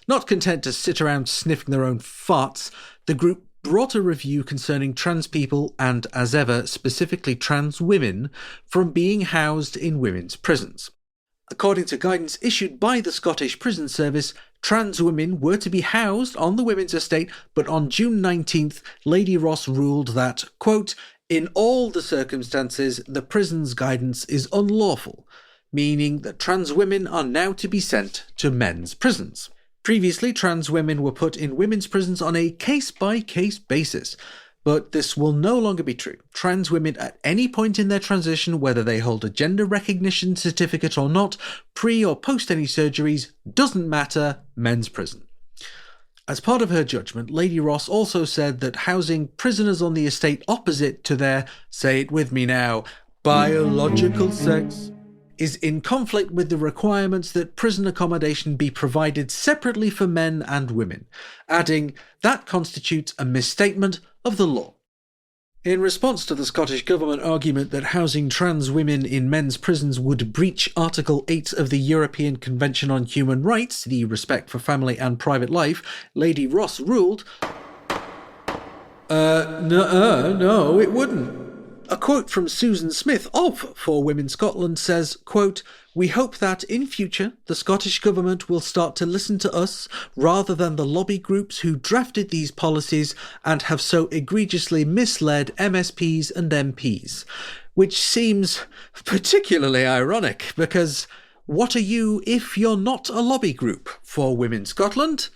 Not content to sit around sniffing their own farts, the group brought a review concerning trans people and, as ever, specifically trans women from being housed in women's prisons. According to guidance issued by the Scottish Prison Service, trans women were to be housed on the women's estate, but on June 19th, Lady Ross ruled that, quote, in all the circumstances, the prison's guidance is unlawful, meaning that trans women are now to be sent to men's prisons. Previously, trans women were put in women's prisons on a case-by-case basis, but this will no longer be true. Trans women at any point in their transition, whether they hold a gender recognition certificate or not, pre or post any surgeries, doesn't matter, men's prison. As part of her judgment, Lady Ross also said that housing prisoners on the estate opposite to their, say it with me now, biological sex, is in conflict with the requirements that prison accommodation be provided separately for men and women, adding that constitutes a misstatement of the law. In response to the Scottish Government argument that housing trans women in men's prisons would breach Article 8 of the European Convention on Human Rights, the respect for family and private life, Lady Ross ruled, no, it wouldn't. A quote from Susan Smith of For Women Scotland says, quote, we hope that in future the Scottish Government will start to listen to us rather than the lobby groups who drafted these policies and have so egregiously misled MSPs and MPs. Which seems particularly ironic because what are you if you're not a lobby group for Women Scotland?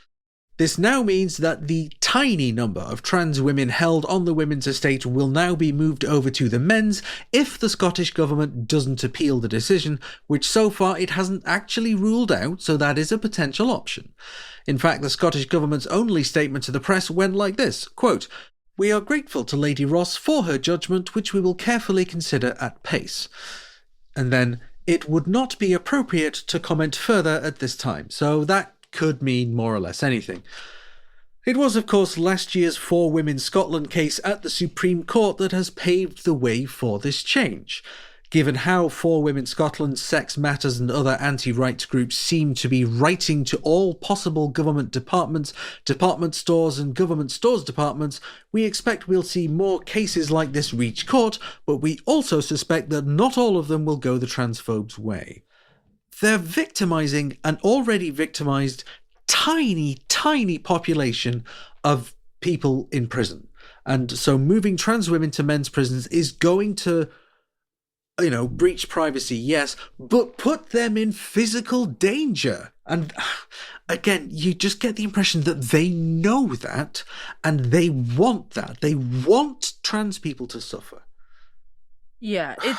This now means that the tiny number of trans women held on the women's estate will now be moved over to the men's if the Scottish Government doesn't appeal the decision, which so far it hasn't actually ruled out, so that is a potential option. In fact, the Scottish Government's only statement to the press went like this, quote, we are grateful to Lady Ross for her judgment, which we will carefully consider at pace. And then, it would not be appropriate to comment further at this time, so that could mean more or less anything. It was, of course, last year's For Women Scotland case at the Supreme Court that has paved the way for this change. Given how For Women Scotland, Sex Matters and other anti-rights groups seem to be writing to all possible government departments, department stores and government stores departments, we expect we'll see more cases like this reach court, but we also suspect that not all of them will go the transphobes' way. They're victimising an already victimised tiny population of people in prison. And so moving trans women to men's prisons is going to breach privacy, yes, but put them in physical danger. And again, you just get the impression that they know that and they want that. They want trans people to suffer. Yeah, this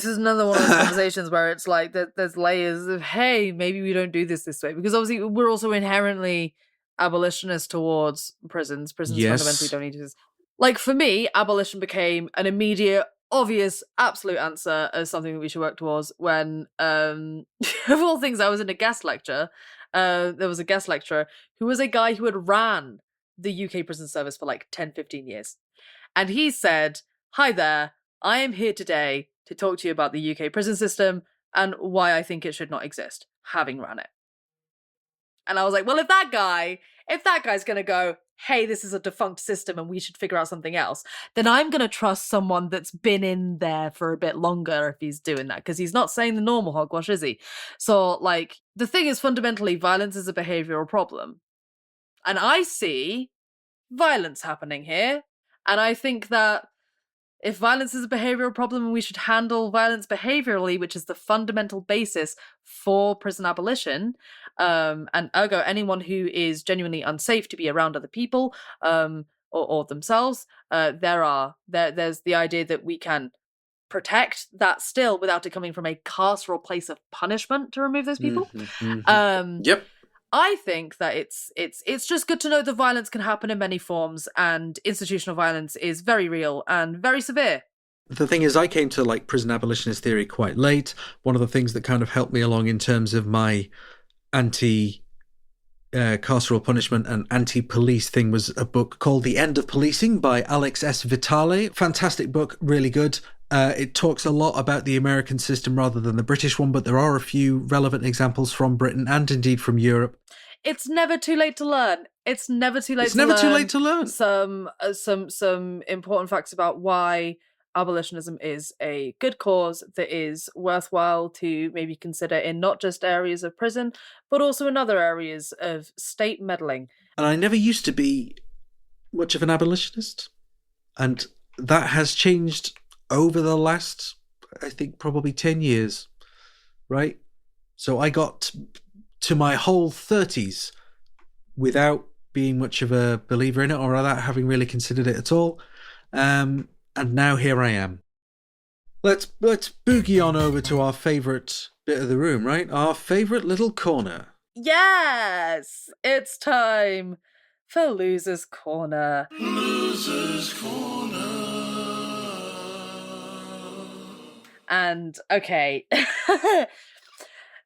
is another one of those conversations where it's like there's layers of, hey, maybe we don't do this way. Because obviously we're also inherently abolitionist towards prisons. Prisons fundamentally don't need to do this. Like, for me, abolition became an immediate, obvious, absolute answer as something that we should work towards when, of all things, I was in a guest lecture. There was a guest lecturer who was a guy who had ran the UK prison service for like 10, 15 years. And he said, "Hi there, I am here today to talk to you about the UK prison system and why I think it should not exist, having ran it." And I was like, well, if that guy's going to go, hey, this is a defunct system and we should figure out something else, then I'm going to trust someone that's been in there for a bit longer if he's doing that, because he's not saying the normal hogwash, is he? So, like, the thing is, fundamentally, violence is a behavioural problem. And I see violence happening here. And I think that if violence is a behavioural problem, we should handle violence behaviourally, which is the fundamental basis for prison abolition. And ergo, anyone who is genuinely unsafe to be around other people or themselves, there's the idea that we can protect that still without it coming from a carceral place of punishment to remove those people. Yep. I think that it's just good to know that violence can happen in many forms, and institutional violence is very real and very severe. The thing is, I came to like prison abolitionist theory quite late. One of the things that kind of helped me along in terms of my anti-carceral punishment and anti-police thing was a book called The End of Policing by Alex S. Vitale. Fantastic book, really good. It talks a lot about the American system rather than the British one, but there are a few relevant examples from Britain and indeed from Europe. It's never too late to learn. It's never too late to learn some important facts about why abolitionism is a good cause that is worthwhile to maybe consider in not just areas of prison, but also in other areas of state meddling. And I never used to be much of an abolitionist, and that has changed over the last, I think, probably 10 years, right? So I got to my whole 30s without being much of a believer in it, or without having really considered it at all. And now here I am. Let's boogie on over to our favourite bit of the room, right? Our favourite little corner. Yes! It's time for Loser's Corner. Loser's Corner. And, okay, let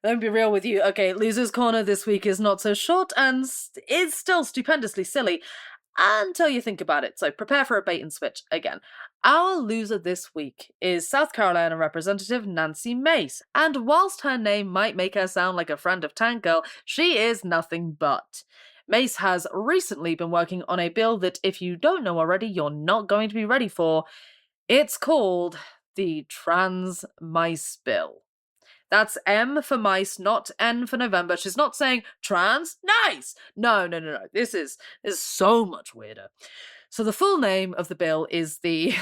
me be real with you. Okay, Loser's Corner this week is not so short and is still stupendously silly until you think about it. So prepare for a bait and switch again. Our loser this week is South Carolina Representative Nancy Mace. And whilst her name might make her sound like a friend of Tank Girl, she is nothing but. Mace has recently been working on a bill that, if you don't know already, you're not going to be ready for. It's called the Trans Mice Bill. That's M for mice, not N for November. She's not saying trans, nice. No. This is so much weirder. So the full name of the bill is the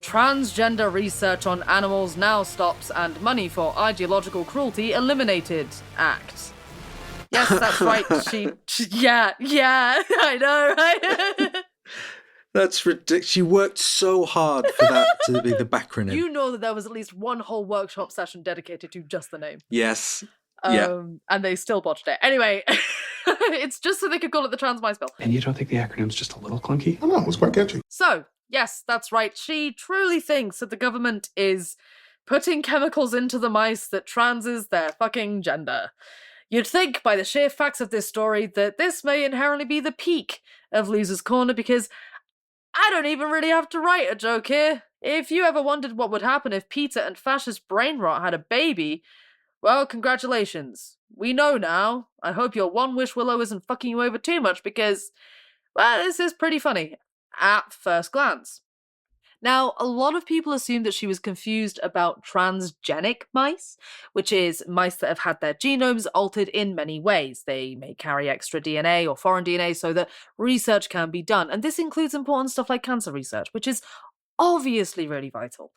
Transgender Research on Animals Now Stops and Money for Ideological Cruelty Eliminated Act. Yes, that's right. Yeah, I know, right? That's ridiculous. She worked so hard for that to be the backronym. You know that there was at least one whole workshop session dedicated to just the name. Yes. Yeah. And they still botched it. Anyway, it's just so they could call it the Trans Mice Bill. And you don't think the acronym's just a little clunky? I don't know, it was quite catchy. So, yes, that's right. She truly thinks that the government is putting chemicals into the mice that transes their fucking gender. You'd think, by the sheer facts of this story, that this may inherently be the peak of Loser's Corner, because I don't even really have to write a joke here. If you ever wondered what would happen if Peter and fascist brain rot had a baby, well, congratulations. We know now. I hope your one wish Willow isn't fucking you over too much because, well, this is pretty funny at first glance. Now, a lot of people assume that she was confused about transgenic mice, which is mice that have had their genomes altered in many ways. They may carry extra DNA or foreign DNA so that research can be done. And this includes important stuff like cancer research, which is obviously really vital.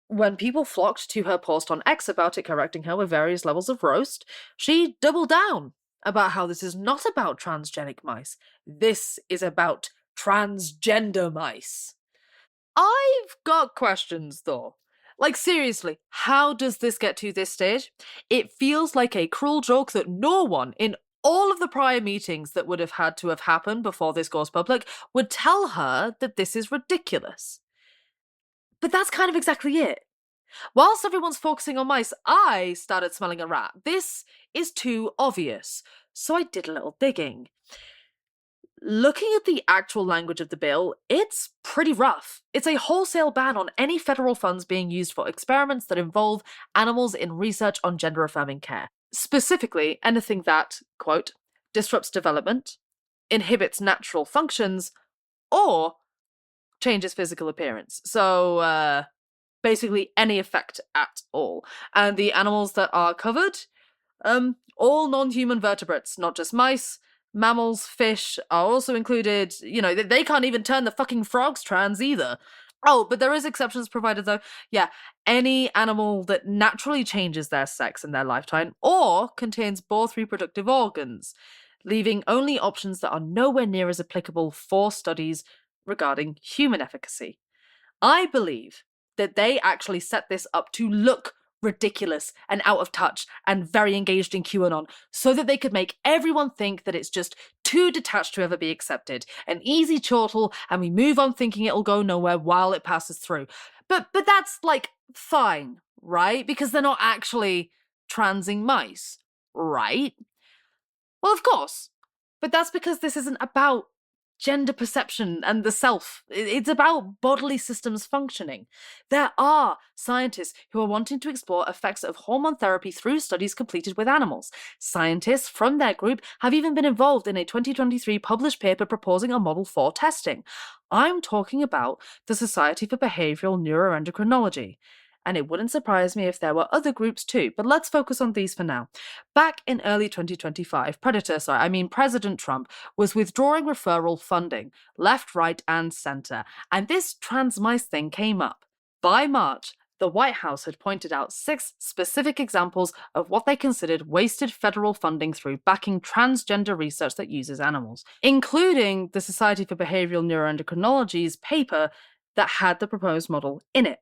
When people flocked to her post on X about it, correcting her with various levels of roast, she doubled down about how this is not about transgenic mice. This is about transgender mice. I've got questions, though. Like, seriously, how does this get to this stage? It feels like a cruel joke that no one in all of the prior meetings that would have had to have happened before this goes public would tell her that this is ridiculous. But that's kind of exactly it. Whilst everyone's focusing on mice, I started smelling a rat. This is too obvious. So I did a little digging. Looking at the actual language of the bill, it's pretty rough. It's a wholesale ban on any federal funds being used for experiments that involve animals in research on gender-affirming care. Specifically, anything that, quote, disrupts development, inhibits natural functions, or changes physical appearance. So, basically any effect at all. And the animals that are covered, all non-human vertebrates, not just mice. Mammals, fish are also included. You know, they can't even turn the fucking frogs trans either. Oh, but there is exceptions provided though. Yeah, any animal that naturally changes their sex in their lifetime or contains both reproductive organs, leaving only options that are nowhere near as applicable for studies regarding human efficacy. I believe that they actually set this up to look ridiculous and out of touch and very engaged in QAnon so that they could make everyone think that it's just too detached to ever be accepted. An easy chortle, and we move on thinking it'll go nowhere while it passes through. But that's, like, fine, right? Because they're not actually transing mice, right? Well, of course. But that's because this isn't about gender perception and the self. It's about bodily systems functioning. There are scientists who are wanting to explore effects of hormone therapy through studies completed with animals. Scientists from their group have even been involved in a 2023 published paper proposing a model for testing. I'm talking about the Society for Behavioral Neuroendocrinology. And it wouldn't surprise me if there were other groups too, but let's focus on these for now. Back in early 2025, President Trump was withdrawing referral funding, left, right, and centre, and this trans mice thing came up. By March, the White House had pointed out 6 specific examples of what they considered wasted federal funding through backing transgender research that uses animals, including the Society for Behavioral Neuroendocrinology's paper that had the proposed model in it.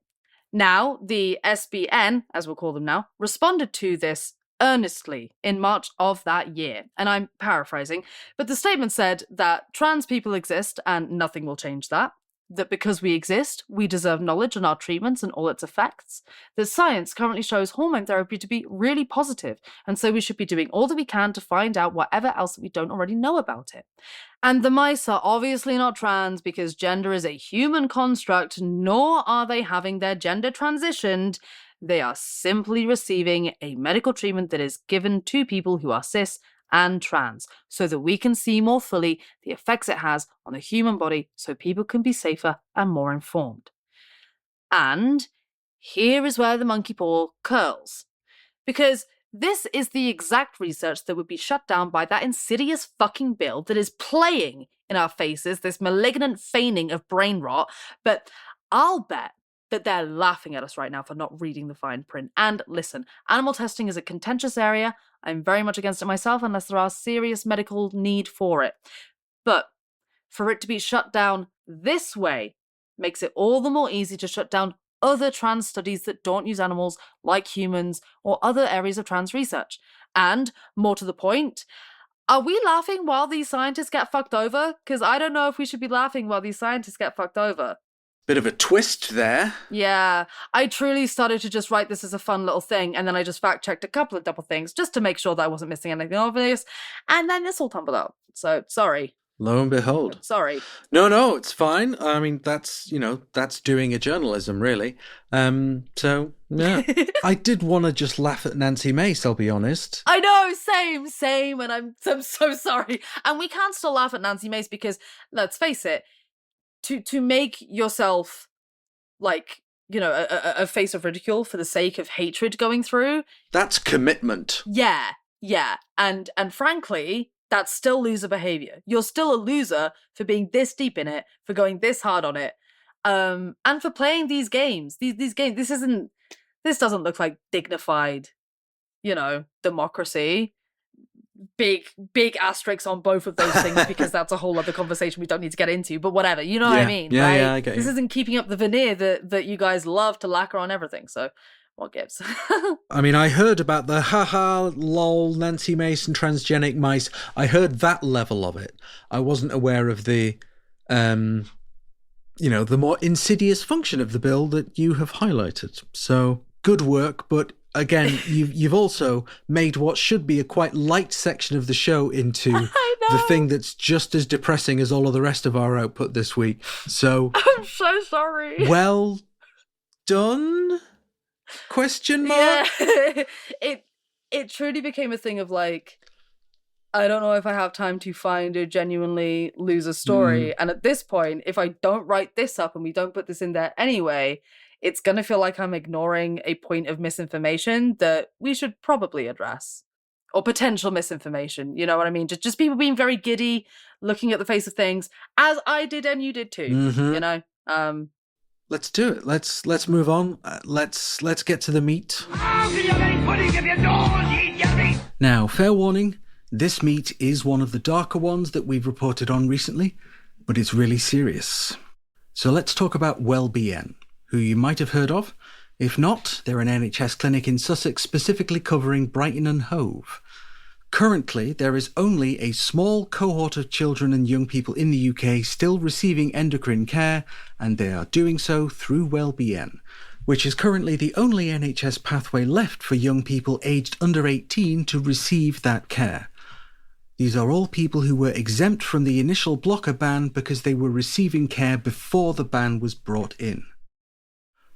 Now, the SBN, as we'll call them now, responded to this earnestly in March of that year. And I'm paraphrasing, but the statement said that trans people exist and nothing will change that. That because we exist, we deserve knowledge on our treatments and all its effects. That science currently shows hormone therapy to be really positive, and so we should be doing all that we can to find out whatever else that we don't already know about it. And the mice are obviously not trans because gender is a human construct, nor are they having their gender transitioned. They are simply receiving a medical treatment that is given to people who are cis and trans, so that we can see more fully the effects it has on the human body so people can be safer and more informed. And here is where the monkey paw curls. Because this is the exact research that would be shut down by that insidious fucking bill that is playing in our faces, this malignant feigning of brain rot, but I'll bet that they're laughing at us right now for not reading the fine print. And listen, animal testing is a contentious area. I'm very much against it myself unless there are serious medical need for it. But for it to be shut down this way makes it all the more easy to shut down other trans studies that don't use animals like humans or other areas of trans research. And more to the point, are we laughing while these scientists get fucked over? Because I don't know if we should be laughing while these scientists get fucked over. Bit of a twist there. Yeah, I truly started to just write this as a fun little thing, and then I just fact-checked a couple of double things just to make sure that I wasn't missing anything obvious, and then this all tumbled out. So, sorry. Lo and behold. Sorry. No, it's fine. I mean, that's doing a journalism, really. So, yeah. I did want to just laugh at Nancy Mace, I'll be honest. I know, same, and I'm so sorry. And we can still laugh at Nancy Mace because, let's face it, to make yourself like, you know, a face of ridicule for the sake of hatred going through. That's commitment. Yeah. And frankly, that's still loser behavior. You're still a loser for being this deep in it, for going this hard on it, and for playing these games. These games. This doesn't look like dignified, you know, democracy. Big asterisks on both of those things because that's a whole other conversation we don't need to get into. But whatever, you know what I mean? Yeah, right? yeah, I get you. This isn't keeping up the veneer that you guys love to lacquer on everything. So what gives? I mean, I heard about the haha, lol, Nancy Mason transgenic mice. I heard that level of it. I wasn't aware of the, you know, the more insidious function of the bill that you have highlighted. So good work, but again, you've also made what should be a quite light section of the show into the thing that's just as depressing as all of the rest of our output this week. So I'm so sorry. Well done? Question mark? Yeah. It truly became a thing of like, I don't know if I have time to find a genuinely loser story. And at this point, if I don't write this up and we don't put this in there anyway, it's going to feel like I'm ignoring a point of misinformation that we should probably address. Or potential misinformation, you know what I mean? Just people being very giddy, looking at the face of things, as I did and you did too, you know? Let's do it. Let's move on. Let's get to the meat. Now, fair warning, this meat is one of the darker ones that we've reported on recently, but it's really serious. So let's talk about WellBN, who you might have heard of. If not, they're an NHS clinic in Sussex specifically covering Brighton and Hove. Currently, there is only a small cohort of children and young people in the UK still receiving endocrine care, and they are doing so through WellBN, which is currently the only NHS pathway left for young people aged under 18 to receive that care. These are all people who were exempt from the initial blocker ban because they were receiving care before the ban was brought in.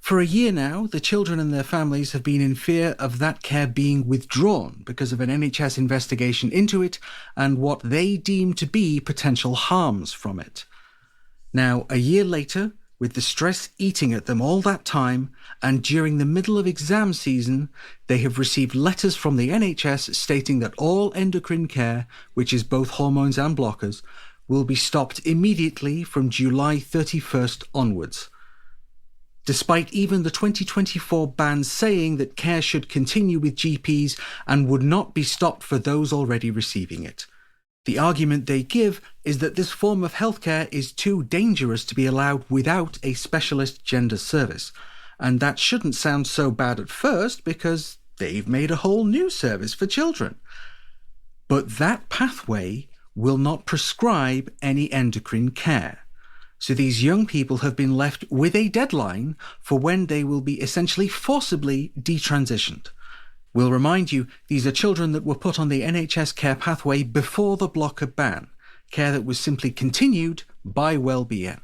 For a year now, the children and their families have been in fear of that care being withdrawn because of an NHS investigation into it and what they deem to be potential harms from it. Now, a year later, with the stress eating at them all that time, and during the middle of exam season, they have received letters from the NHS stating that all endocrine care, which is both hormones and blockers, will be stopped immediately from July 31st onwards. Despite even the 2024 ban saying that care should continue with GPs and would not be stopped for those already receiving it. The argument they give is that this form of healthcare is too dangerous to be allowed without a specialist gender service, and that shouldn't sound so bad at first because they've made a whole new service for children. But that pathway will not prescribe any endocrine care. So these young people have been left with a deadline for when they will be essentially forcibly detransitioned. We'll remind you, these are children that were put on the NHS care pathway before the blocker ban, care that was simply continued by WellBN.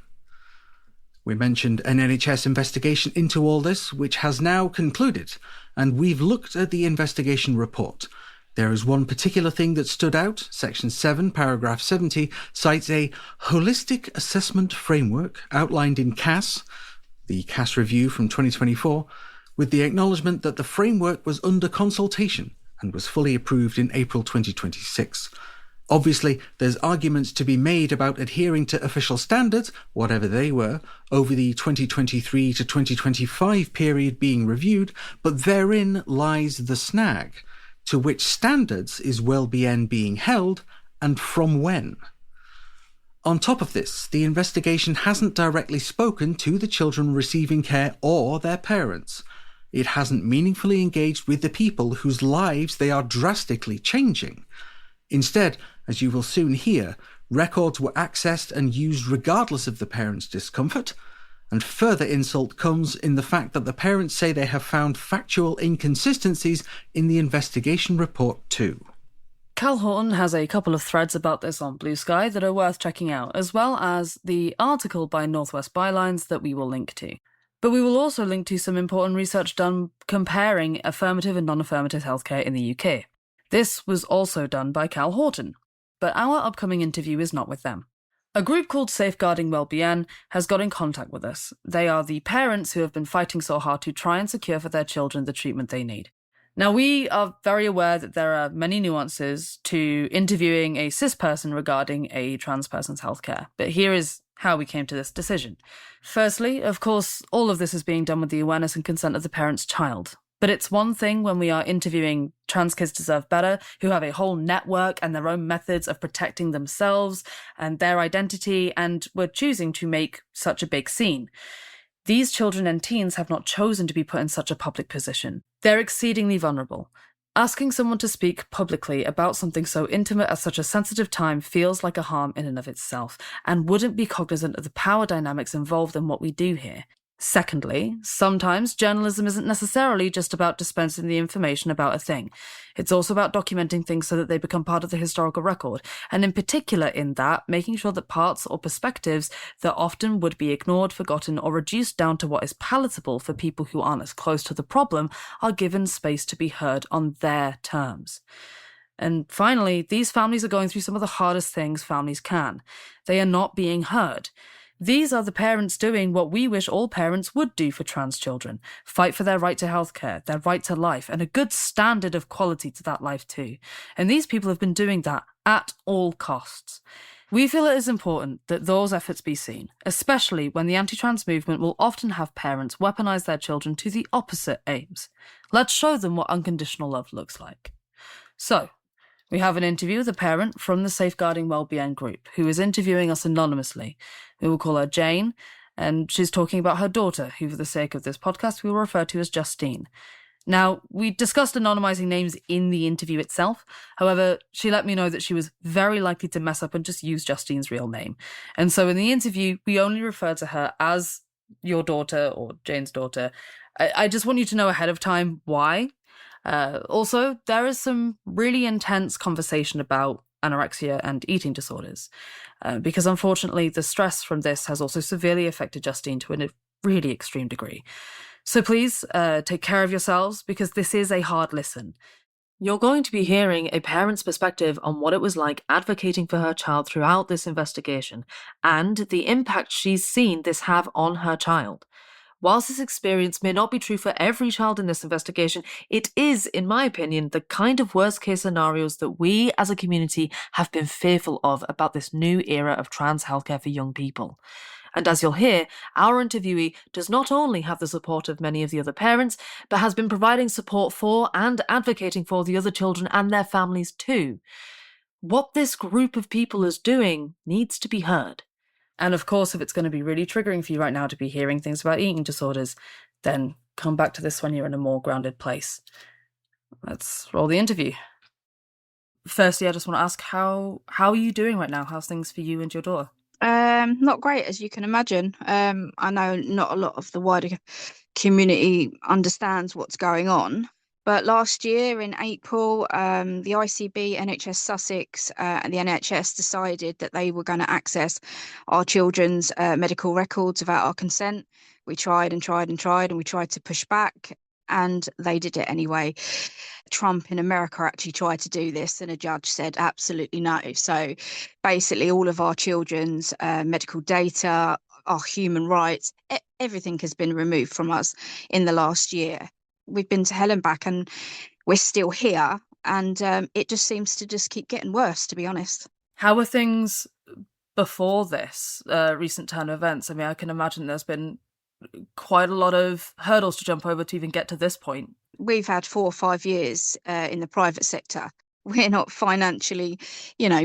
We mentioned an NHS investigation into all this, which has now concluded, and we've looked at the investigation report. There is one particular thing that stood out. Section 7, paragraph 70, cites a holistic assessment framework outlined in CAS, the CAS review from 2024, with the acknowledgement that the framework was under consultation and was fully approved in April 2026. Obviously, there's arguments to be made about adhering to official standards, whatever they were, over the 2023 to 2025 period being reviewed, but therein lies the snag. To which standards is WellBN being held, and from when? On top of this, the investigation hasn't directly spoken to the children receiving care or their parents. It hasn't meaningfully engaged with the people whose lives they are drastically changing. Instead, as you will soon hear, records were accessed and used regardless of the parents' discomfort, and further insult comes in the fact that the parents say they have found factual inconsistencies in the investigation report too. Cal Horton has a couple of threads about this on Blue Sky that are worth checking out, as well as the article by Northwest Bylines that we will link to. But we will also link to some important research done comparing affirmative and non-affirmative healthcare in the UK. This was also done by Cal Horton, but our upcoming interview is not with them. A group called Safeguarding Wellbeing has got in contact with us. They are the parents who have been fighting so hard to try and secure for their children the treatment they need. Now, we are very aware that there are many nuances to interviewing a cis person regarding a trans person's healthcare, but here is how we came to this decision. Firstly, of course, all of this is being done with the awareness and consent of the parent's child. But it's one thing when we are interviewing Trans Kids Deserve Better, who have a whole network and their own methods of protecting themselves and their identity, and we're choosing to make such a big scene. These children and teens have not chosen to be put in such a public position. They're exceedingly vulnerable. Asking someone to speak publicly about something so intimate at such a sensitive time feels like a harm in and of itself, and wouldn't be cognizant of the power dynamics involved in what we do here. Secondly, sometimes journalism isn't necessarily just about dispensing the information about a thing. It's also about documenting things so that they become part of the historical record, and in particular in that, making sure that parts or perspectives that often would be ignored, forgotten, or reduced down to what is palatable for people who aren't as close to the problem are given space to be heard on their terms. And finally, these families are going through some of the hardest things families can. They are not being heard. These are the parents doing what we wish all parents would do for trans children. Fight for their right to healthcare, their right to life, and a good standard of quality to that life too. And these people have been doing that at all costs. We feel it is important that those efforts be seen, especially when the anti-trans movement will often have parents weaponize their children to the opposite aims. Let's show them what unconditional love looks like. So, we have an interview with a parent from the Safeguarding Wellbeing group who is interviewing us anonymously. We will call her Jane, and she's talking about her daughter, who for the sake of this podcast we will refer to as Justine. Now, we discussed anonymizing names in the interview itself. However, she let me know that she was very likely to mess up and just use Justine's real name. And so in the interview, we only refer to her as your daughter or Jane's daughter. I just want you to know ahead of time why. Also, there is some really intense conversation about anorexia and eating disorders, because unfortunately the stress from this has also severely affected Justine to a really extreme degree. So please take care of yourselves, because this is a hard listen. You're going to be hearing a parent's perspective on what it was like advocating for her child throughout this investigation, and the impact she's seen this have on her child. Whilst this experience may not be true for every child in this investigation, it is, in my opinion, the kind of worst-case scenarios that we as a community have been fearful of about this new era of trans healthcare for young people. And as you'll hear, our interviewee does not only have the support of many of the other parents, but has been providing support for and advocating for the other children and their families too. What this group of people is doing needs to be heard. And of course, if it's going to be really triggering for you right now to be hearing things about eating disorders, then come back to this when you're in a more grounded place. Let's roll the interview. Firstly, I just want to ask, how are you doing right now? How's things for you and your daughter? Not great, as you can imagine. I know not a lot of the wider community understands what's going on. But last year in April, the ICB, NHS Sussex, and the NHS decided that they were going to access our children's medical records without our consent. We tried and tried and tried, and we tried to push back, and they did it anyway. Trump in America actually tried to do this, and a judge said absolutely no. So basically all of our children's medical data, our human rights, everything has been removed from us in the last year. We've been to hell and back, and we're still here, and it just seems to just keep getting worse, to be honest. How were things before this recent turn of events? I mean, I can imagine there's been quite a lot of hurdles to jump over to even get to this point. We've had 4 or 5 years in the private sector. We're not financially,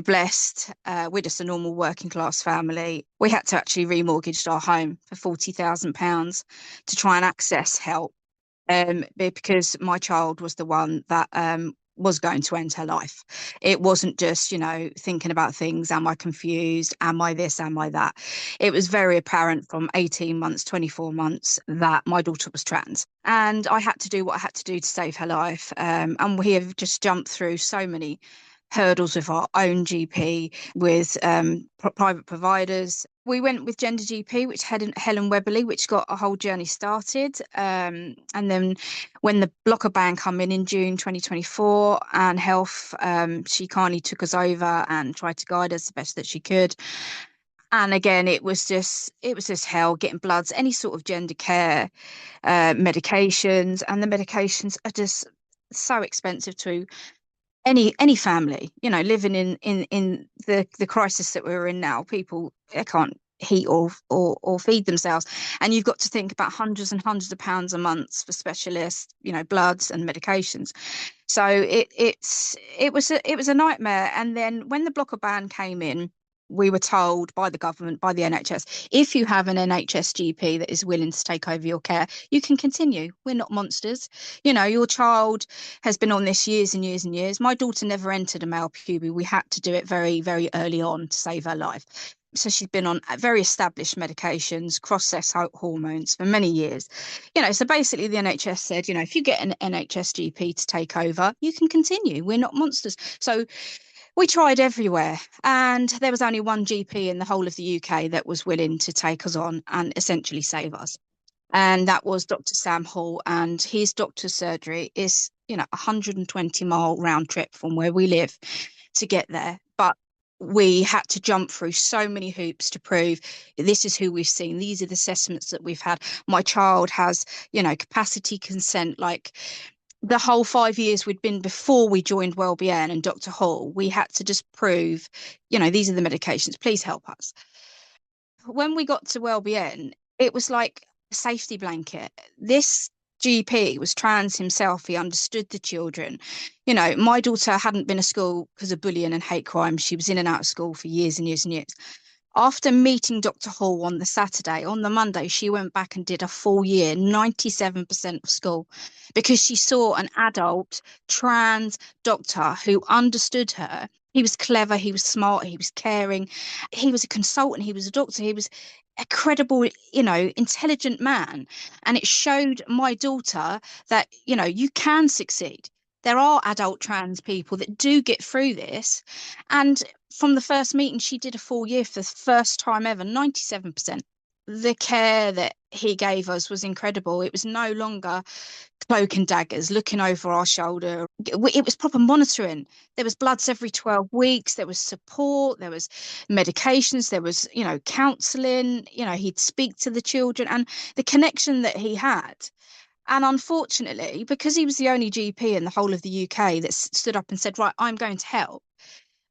blessed. We're just a normal working class family. We had to actually remortgage our home for £40,000 to try and access help. Because my child was the one that was going to end her life. It wasn't just, thinking about things. Am I confused? Am I this? Am I that? It was very apparent from 18 months, 24 months that my daughter was trans. And I had to do what I had to do to save her life. And we have just jumped through so many hurdles with our own GP, with private providers. We went with Gender GP, which had Helen Webberley, which got a whole journey started. And then when the blocker ban come in June 2024, and Health, she kindly took us over and tried to guide us the best that she could. And again, it was just hell getting bloods, any sort of gender care, medications, and the medications are just so expensive to any family. Living in the crisis that we're in now, people, they can't heat or feed themselves, and you've got to think about hundreds and hundreds of pounds a month for specialists, bloods and medications. So it was a nightmare. And then when the blocker ban came in, we were told by the government, by the NHS, if you have an NHS GP that is willing to take over your care, you can continue. We're not monsters. Your child has been on this years and years and years. My daughter never entered a male puberty. We had to do it very, very early on to save her life. So she's been on very established medications, cross-sex hormones for many years. So basically the NHS said, if you get an NHS GP to take over, you can continue. We're not monsters. So we tried everywhere, and there was only one GP in the whole of the UK that was willing to take us on and essentially save us. And that was Dr. Sam Hall, and his doctor's surgery is, 120-mile round trip from where we live to get there. But we had to jump through so many hoops to prove this is who we've seen. These are the assessments that we've had. My child has, capacity consent, like the whole 5 years we'd been before we joined Wellbeing and Dr. Hall. We had to just prove, these are the medications, please help us. When we got to Wellbeing, it was like a safety blanket. This GP was trans himself. He understood the children. My daughter hadn't been to school because of bullying and hate crime. She was in and out of school for years and years and years. After meeting Dr. Hall on the Saturday, on the Monday, she went back and did a full year, 97% of school, because she saw an adult trans doctor who understood her. He was clever, he was smart, he was caring, he was a consultant, he was a doctor, he was a credible, intelligent man. And it showed my daughter that, you can succeed. There are adult trans people that do get through this. And from the first meeting, she did a full year for the first time ever, 97%. The care that he gave us was incredible. It was no longer cloak and daggers, looking over our shoulder. It was proper monitoring. There was bloods every 12 weeks. There was support. There was medications. There was, counselling. He'd speak to the children, and the connection that he had. And unfortunately, because he was the only GP in the whole of the UK that stood up and said, right, I'm going to help,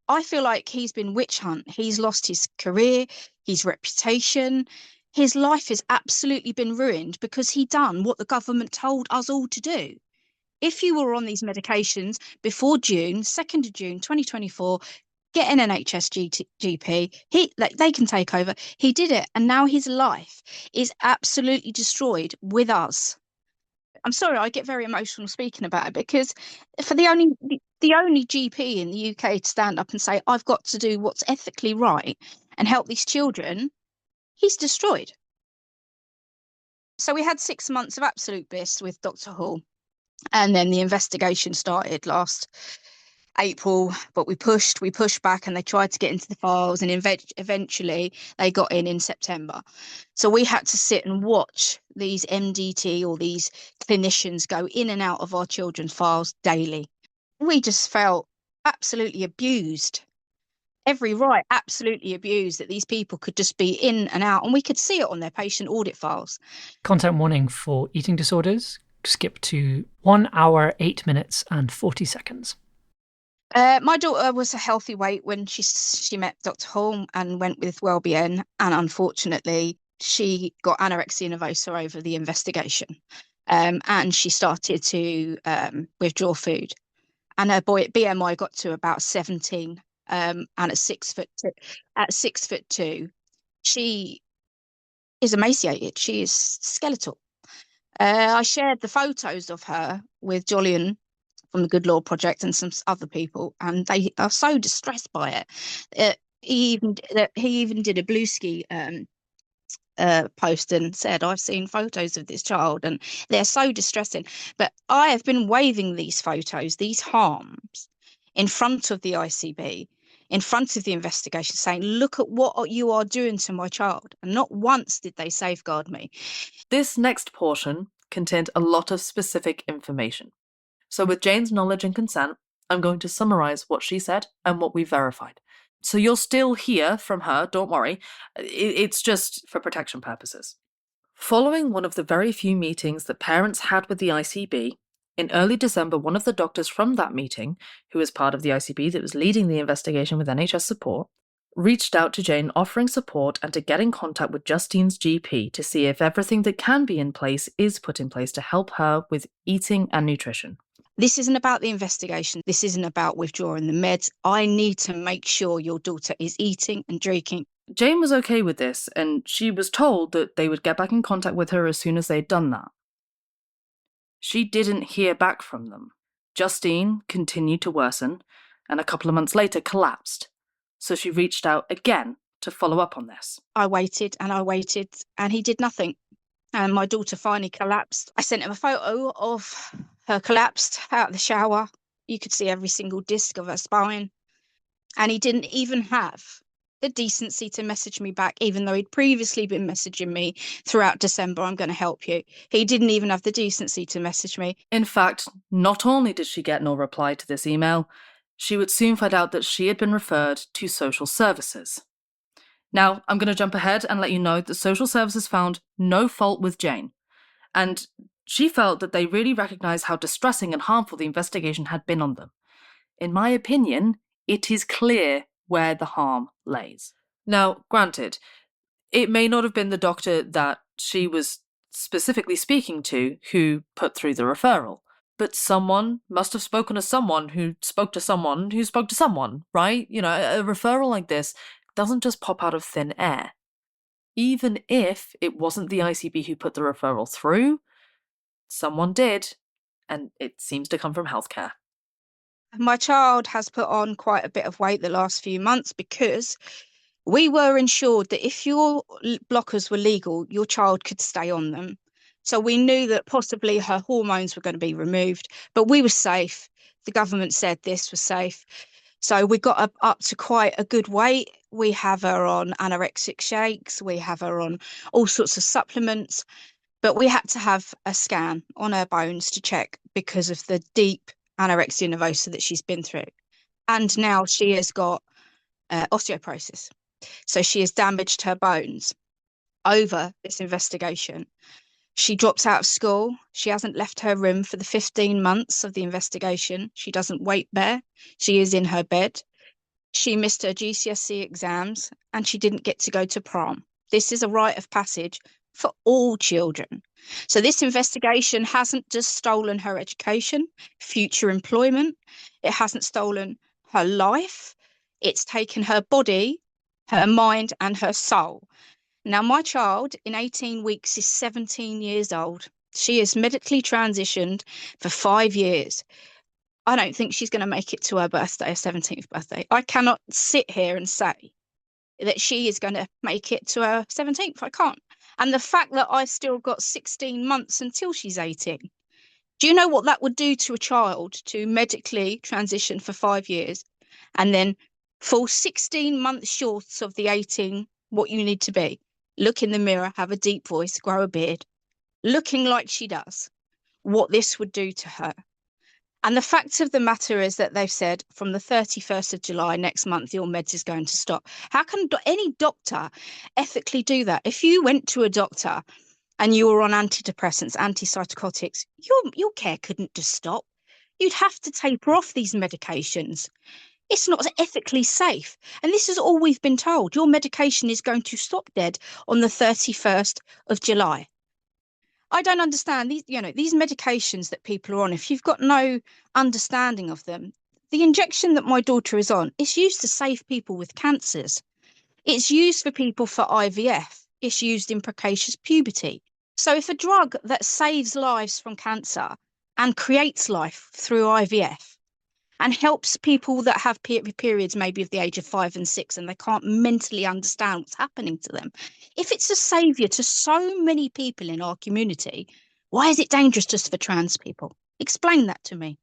I feel like he's been witch hunt. He's lost his career, his reputation. His life has absolutely been ruined because he done what the government told us all to do. If you were on these medications before June, 2nd of June, 2024, get an NHS GP. They can take over. He did it. And now his life is absolutely destroyed with us. I'm sorry, I get very emotional speaking about it, because for the only GP in the UK to stand up and say, I've got to do what's ethically right and help these children, he's destroyed. So we had 6 months of absolute bliss with Dr. Hall. And then the investigation started last April, but we pushed back, and they tried to get into the files, and eventually they got in September. So we had to sit and watch these MDT or these clinicians go in and out of our children's files daily. We just felt absolutely abused. Every right, absolutely abused, that these people could just be in and out, and we could see it on their patient audit files. Content warning for eating disorders. Skip to 1 hour, 8 minutes and 40 seconds. My daughter was a healthy weight when she met Dr. Hall and went with Wellbeing, and unfortunately she got anorexia nervosa over the investigation, and she started to withdraw food, and her BMI got to about 17, and at 6'2", she is emaciated. She is skeletal. I shared the photos of her with Jolyon from the Good Law Project and some other people, and they are so distressed by it. He even did a Blue Ski post and said, I've seen photos of this child and they're so distressing. But I have been waving these photos, these harms, in front of the ICB, in front of the investigation, saying, look at what you are doing to my child. And not once did they safeguard me. This next portion contained a lot of specific information. So with Jane's knowledge and consent, I'm going to summarise what she said and what we verified. So you'll still hear from her, don't worry. It's just for protection purposes. Following one of the very few meetings that parents had with the ICB, in early December, one of the doctors from that meeting, who was part of the ICB that was leading the investigation with NHS support, reached out to Jane offering support and to get in contact with Justine's GP to see if everything that can be in place is put in place to help her with eating and nutrition. This isn't about the investigation. This isn't about withdrawing the meds. I need to make sure your daughter is eating and drinking. Jane was okay with this, and she was told that they would get back in contact with her as soon as they'd done that. She didn't hear back from them. Justine continued to worsen, and a couple of months later collapsed. So she reached out again to follow up on this. I waited, and he did nothing. And my daughter finally collapsed. I sent him a photo of her collapsed out of the shower. You could see every single disc of her spine. And he didn't even have the decency to message me back, even though he'd previously been messaging me throughout December, I'm going to help you. He didn't even have the decency to message me. In fact, not only did she get no reply to this email, she would soon find out that she had been referred to social services. Now, I'm going to jump ahead and let you know that social services found no fault with Jane, and she felt that they really recognised how distressing and harmful the investigation had been on them. In my opinion, it is clear where the harm lays. Now, granted, it may not have been the doctor that she was specifically speaking to who put through the referral, but someone must have spoken to someone who spoke to someone who spoke to someone, right? You know, a referral like this doesn't just pop out of thin air. Even if it wasn't the ICB who put the referral through, someone did, and it seems to come from healthcare. My child has put on quite a bit of weight the last few months because we were ensured that if your blockers were legal, your child could stay on them. So we knew that possibly her hormones were going to be removed, but we were safe. The government said this was safe. So we got up to quite a good weight. We have her on anorexic shakes. We have her on all sorts of supplements, but we had to have a scan on her bones to check because of the deep anorexia nervosa that she's been through. And now she has got osteoporosis. So she has damaged her bones over this investigation. She dropped out of school. She hasn't left her room for the 15 months of the investigation. She doesn't weight bear. She is in her bed. She missed her GCSE exams and she didn't get to go to prom. This is a rite of passage for all children. So this investigation hasn't just stolen her education, future employment. It hasn't stolen her life. It's taken her body, her mind, and her soul. Now, my child in 18 weeks is 17 years old. She is medically transitioned for 5 years. I don't think she's going to make it to her birthday, her 17th birthday. I cannot sit here and say that she is going to make it to her 17th. I can't. And the fact that I've still got 16 months until she's 18. Do you know what that would do to a child to medically transition for 5 years and then fall 16 months short of the 18, what you need to be? Look in the mirror, have a deep voice, grow a beard, looking like she does, what this would do to her. And the fact of the matter is that they've said from the 31st of July next month, your meds is going to stop. How can any doctor ethically do that? If you went to a doctor and you were on antidepressants, antipsychotics, your care couldn't just stop. You'd have to taper off these medications. It's not ethically safe. And this is all we've been told. Your medication is going to stop dead on the 31st of July. I don't understand these medications that people are on. If you've got no understanding of them, the injection that my daughter is on is used to save people with cancers. It's used for people for IVF. It's used in precocious puberty. So if a drug that saves lives from cancer and creates life through IVF and helps people that have periods maybe of the age of 5 and 6 and they can't mentally understand what's happening to them, if it's a saviour to so many people in our community, why is it dangerous just for trans people? Explain that to me.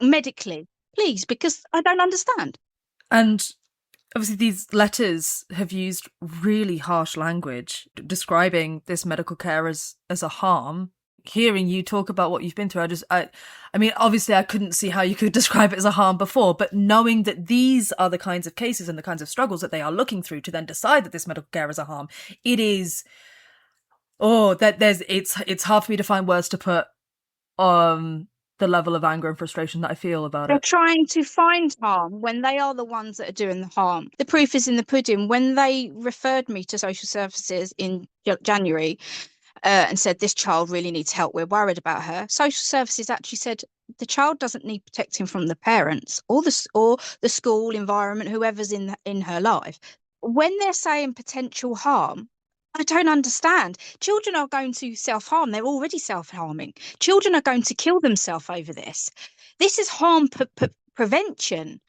Medically, please, because I don't understand. And obviously these letters have used really harsh language describing this medical care as a harm. hearing you talk about what you've been through, I mean, obviously I couldn't see how you could describe it as a harm before, but knowing that these are the kinds of cases and the kinds of struggles that they are looking through to then decide that this medical care is a harm, it is, it's hard for me to find words to put the level of anger and frustration that I feel about They're it. trying to find harm when they are the ones that are doing the harm. The proof is in the pudding. When they referred me to social services in January and said, this child really needs help, we're worried about her, social services actually said, the child doesn't need protecting from the parents or the school environment, whoever's in her life. When they're saying potential harm, I don't understand. Children are going to self-harm. They're already self-harming. Children are going to kill themselves over this. This is harm prevention.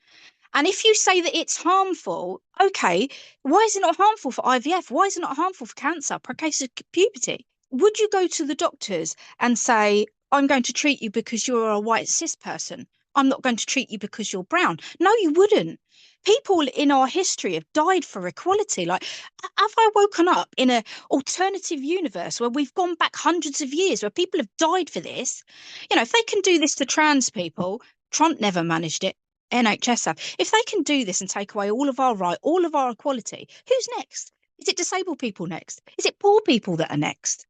And if you say that it's harmful, okay, why is it not harmful for IVF? Why is it not harmful for cancer, precoce puberty? Would you go to the doctors and say, I'm going to treat you because you're a white cis person? I'm not going to treat you because you're brown. No, you wouldn't. People in our history have died for equality. Like, have I woken up in an alternative universe where we've gone back hundreds of years, where people have died for this? You know, if they can do this to trans people, Trump never managed it. NHS have. If they can do this and take away all of our right, all of our equality, who's next? Is it disabled people next? Is it poor people that are next?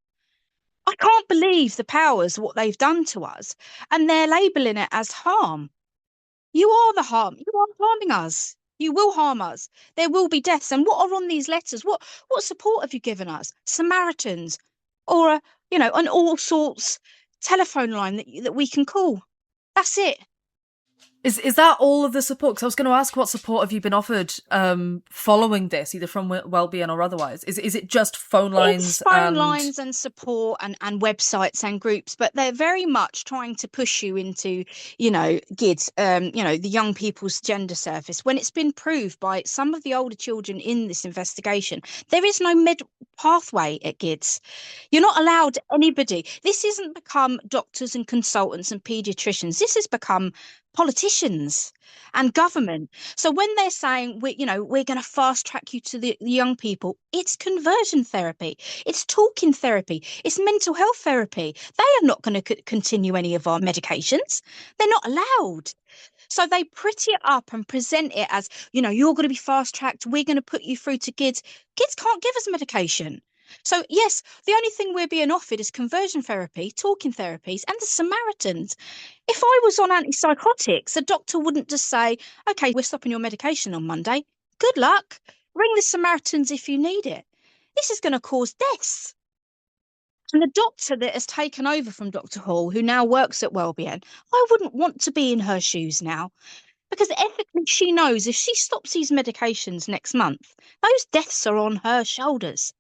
I can't believe the powers, what they've done to us, and they're labelling it as harm. You are the harm. You are harming us. You will harm us. There will be deaths. And what are on these letters? What support have you given us? Samaritans, or an all sorts telephone line that we can call. That's it. Is that all of the support? Because I was going to ask, what support have you been offered following this, either from Wellbeing or otherwise? Is it just phone lines? It's phone lines and support and websites and groups, but they're very much trying to push you into, GIDS, the young people's gender service, when it's been proved by some of the older children in this investigation, there is no pathway at GIDS. You're not allowed anybody. This hasn't become doctors and consultants and paediatricians. This has become politicians and government. So when they're saying we're going to fast track you to the young people, it's conversion therapy, it's talking therapy, it's mental health therapy. They are not going to continue any of our medications. They're not allowed. So they pretty it up and present it as, you're going to be fast tracked. We're going to put you through to GIDS. GIDS can't give us medication. So, yes, the only thing we're being offered is conversion therapy, talking therapies, and the Samaritans. If I was on antipsychotics, the doctor wouldn't just say, OK, we're stopping your medication on Monday. Good luck. Ring the Samaritans if you need it. This is going to cause deaths. And the doctor that has taken over from Dr. Hall, who now works at Wellbeing, I wouldn't want to be in her shoes now. Because ethically, she knows if she stops these medications next month, those deaths are on her shoulders.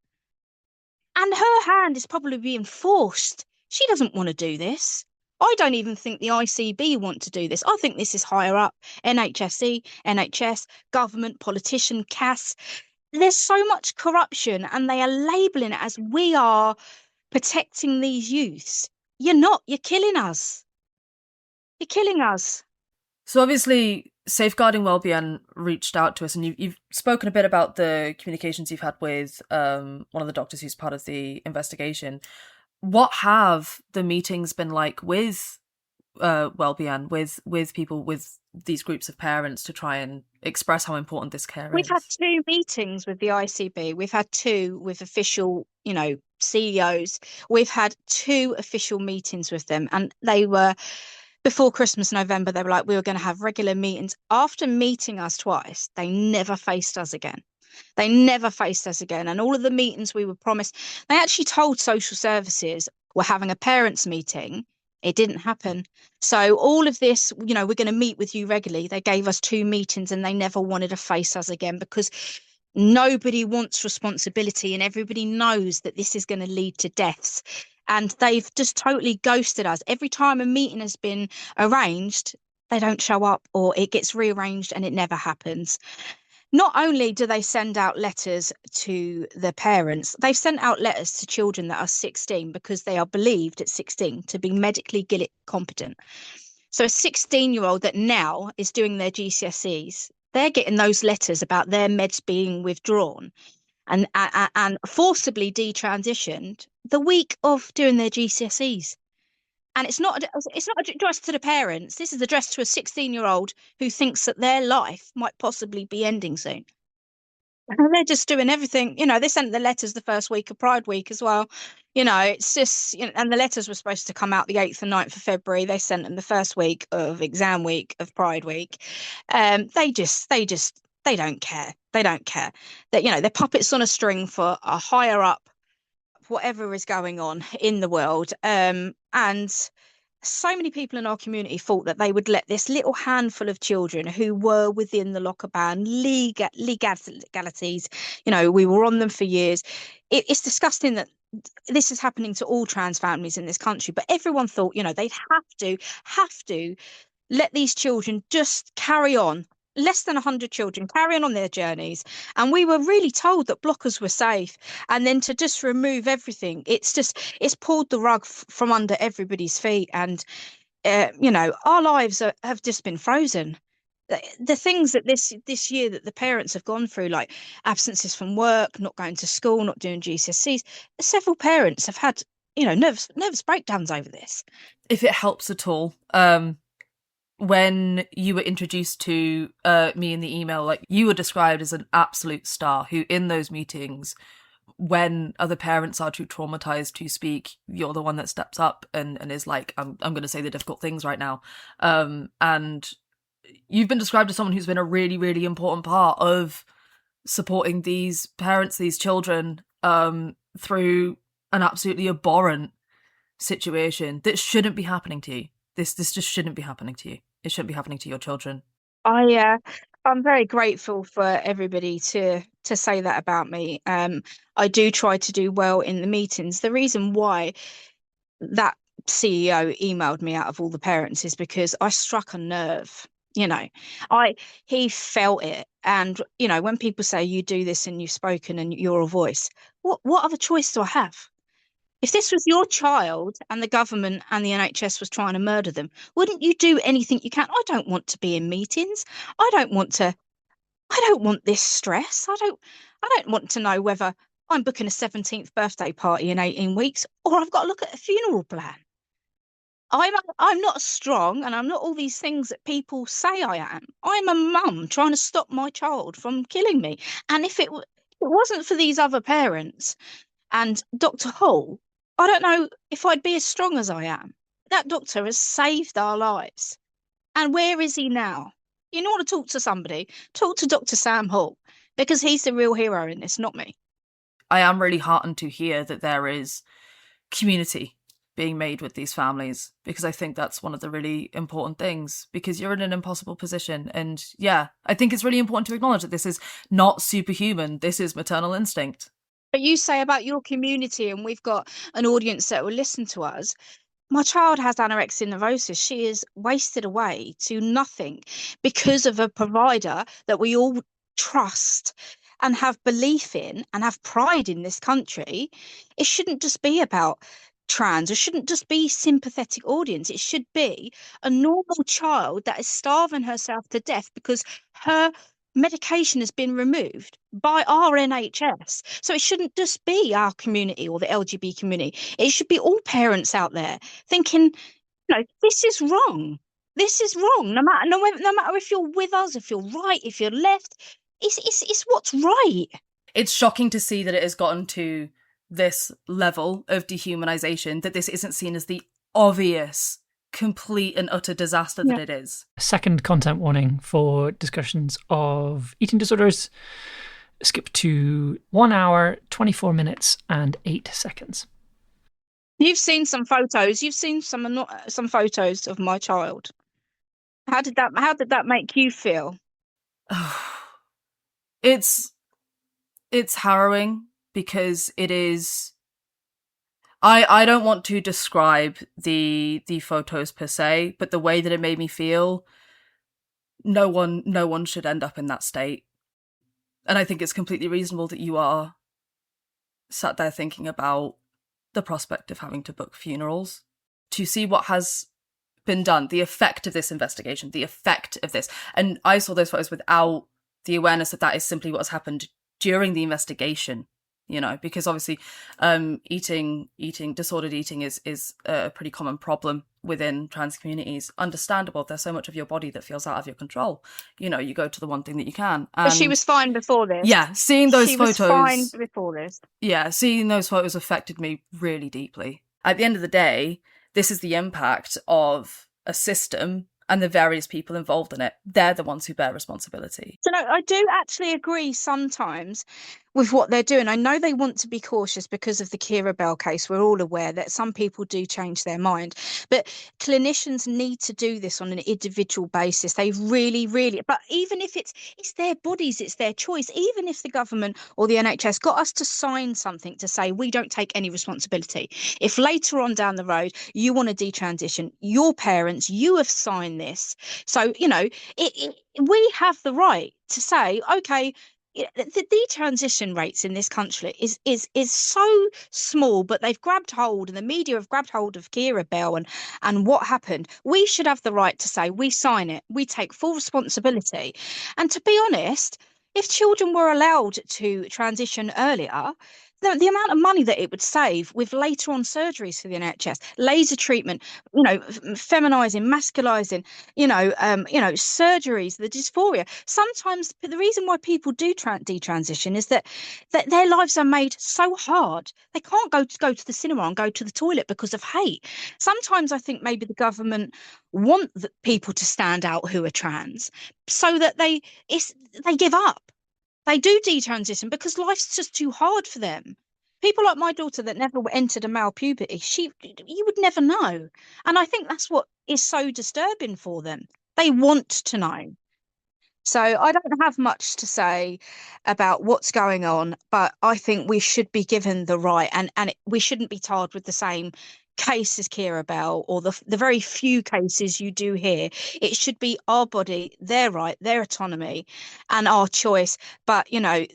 And her hand is probably being forced. She doesn't want to do this. I don't even think the ICB want to do this. I think this is higher up. NHSE, NHS, government, politician, CAS. There's so much corruption and they are labelling it as we are protecting these youths. You're not. You're killing us. You're killing us. So obviously, Safeguarding Wellbeing reached out to us, and you've spoken a bit about the communications you've had with one of the doctors who's part of the investigation. What have the meetings been like with Wellbeing, with people, with these groups of parents, to try and express how important this care is? We've had 2 meetings with the ICB. We've had 2 with official, CEOs. We've had 2 official meetings with them, and they were before Christmas, November. They were like, we were going to have regular meetings. After meeting us twice, they never faced us again. They never faced us again. And all of the meetings we were promised, they actually told social services we're having a parents' meeting. It didn't happen. So all of this, we're going to meet with you regularly. They gave us 2 meetings and they never wanted to face us again, because nobody wants responsibility and everybody knows that this is going to lead to deaths. And they've just totally ghosted us. Every time a meeting has been arranged, they don't show up, or it gets rearranged and it never happens. Not only do they send out letters to the parents, they've sent out letters to children that are 16 because they are believed at 16 to be medically competent. So a 16-year-old that now is doing their GCSEs, they're getting those letters about their meds being withdrawn and forcibly detransitioned the week of doing their GCSEs. And it's not addressed to the parents. This is addressed to a 16-year-old who thinks that their life might possibly be ending soon. And they're just doing everything. They sent the letters the first week of Pride Week as well. It's just, and the letters were supposed to come out the 8th and 9th of February. They sent them the first week of exam week of Pride Week. They don't care. They don't care that, they're puppets on a string for a higher up, whatever is going on in the world. And so many people in our community thought that they would let this little handful of children who were within the locker ban legalities, we were on them for years. It's disgusting that this is happening to all trans families in this country, but everyone thought, they'd have to let these children just carry on. Less than 100 children carrying on their journeys, and we were really told that blockers were safe, and then to just remove everything, it's pulled the rug from under everybody's feet, and our lives have just been frozen. The things that this year that the parents have gone through, like absences from work, not going to school, not doing GCSEs, several parents have had nervous breakdowns over this. If it helps at all, when you were introduced to me in the email, like, you were described as an absolute star who, in those meetings, when other parents are too traumatized to speak, you're the one that steps up and is like, I'm going to say the difficult things right now. And you've been described as someone who's been a really, really important part of supporting these parents, these children, through an absolutely abhorrent situation that shouldn't be happening to you. This just shouldn't be happening to you. It shouldn't be happening to your children. I'm very grateful for everybody to say that about me. I do try to do well in the meetings. The reason why that CEO emailed me out of all the parents is because I struck a nerve. He felt it. And, when people say you do this and you've spoken and you're a voice, what other choice do I have? If this was your child and the government and the NHS was trying to murder them, wouldn't you do anything you can? I don't want to be in meetings. I don't want this stress. I don't want to know whether I'm booking a 17th birthday party in 18 weeks or I've got to look at a funeral plan. I'm not strong, and I'm not all these things that people say I am. I'm a mum trying to stop my child from killing me. And if it wasn't for these other parents and Dr. Hall, I don't know if I'd be as strong as I am. That doctor has saved our lives. And where is he now? You want to talk to somebody, talk to Dr. Sam Hall, because he's the real hero in this, not me. I am really heartened to hear that there is community being made with these families, because I think that's one of the really important things, because you're in an impossible position. And yeah, I think it's really important to acknowledge that this is not superhuman. This is maternal instinct. But you say about your community, and we've got an audience that will listen to us. My child has anorexia nervosa. She is wasted away to nothing because of a provider that we all trust and have belief in and have pride in this country. It shouldn't just be about trans. It shouldn't just be sympathetic audience. It should be a normal child that is starving herself to death because her medication has been removed by our NHS. So it shouldn't just be our community or the LGBT community. It should be all parents out there thinking, this is wrong. This is wrong. No matter if you're with us, if you're right, if you're left, it's what's right. It's shocking to see that it has gotten to this level of dehumanization, that this isn't seen as the obvious, complete and utter disaster that it is. Second content warning for discussions of eating disorders. Skip to 1 hour, 24 minutes and 8 seconds. You've seen some photos. You've seen some photos of my child. How did that make you feel? It's harrowing, because it is. I don't want to describe the photos per se, but the way that it made me feel, no one should end up in that state. And I think it's completely reasonable that you are sat there thinking about the prospect of having to book funerals, to see what has been done, the effect of this investigation, the effect of this. And I saw those photos without the awareness that is simply what has happened during the investigation. you know, because obviously disordered eating is a pretty common problem within trans communities. Understandable, there's so much of your body that feels out of your control. You know, you go to the one thing that you can. But she was fine before this. Yeah, seeing those photos. She was fine before this. Yeah, seeing those photos affected me really deeply. At the end of the day, this is the impact of a system and the various people involved in it. They're the ones who bear responsibility. So no, I do actually agree sometimes with what they're doing. I know they want to be cautious because of the Kira Bell case. We're all aware that some people do change their mind, but clinicians need to do this on an individual basis. They really, really, but even if it's their bodies, it's their choice. Even if the government or the NHS got us to sign something to say we don't take any responsibility. If later on down the road you want to detransition, your parents, you have signed this. So, you know, we have the right to say, okay, the detransition rates in this country is so small, but they've grabbed hold, and the media have grabbed hold of Kira Bell and what happened. We should have the right to say we sign it, we take full responsibility. And to be honest, if children were allowed to transition earlier, the amount of money that it would save with later on surgeries for the NHS, laser treatment, you know, feminizing, masculizing, surgeries, the dysphoria. Sometimes the reason why people do detransition is that their lives are made so hard. They can't go to the cinema and go to the toilet because of hate. Sometimes I think maybe the government want people to stand out who are trans so that they give up. They do detransition because life's just too hard for them. People like my daughter that never entered a male puberty, you would never know. And I think that's what is so disturbing for them. They want to know. So I don't have much to say about what's going on, but I think we should be given the right, and we shouldn't be tarred with the same case as Kira Bell or the very few cases you do hear. It should be our body, their right, their autonomy, and our choice. But, you know,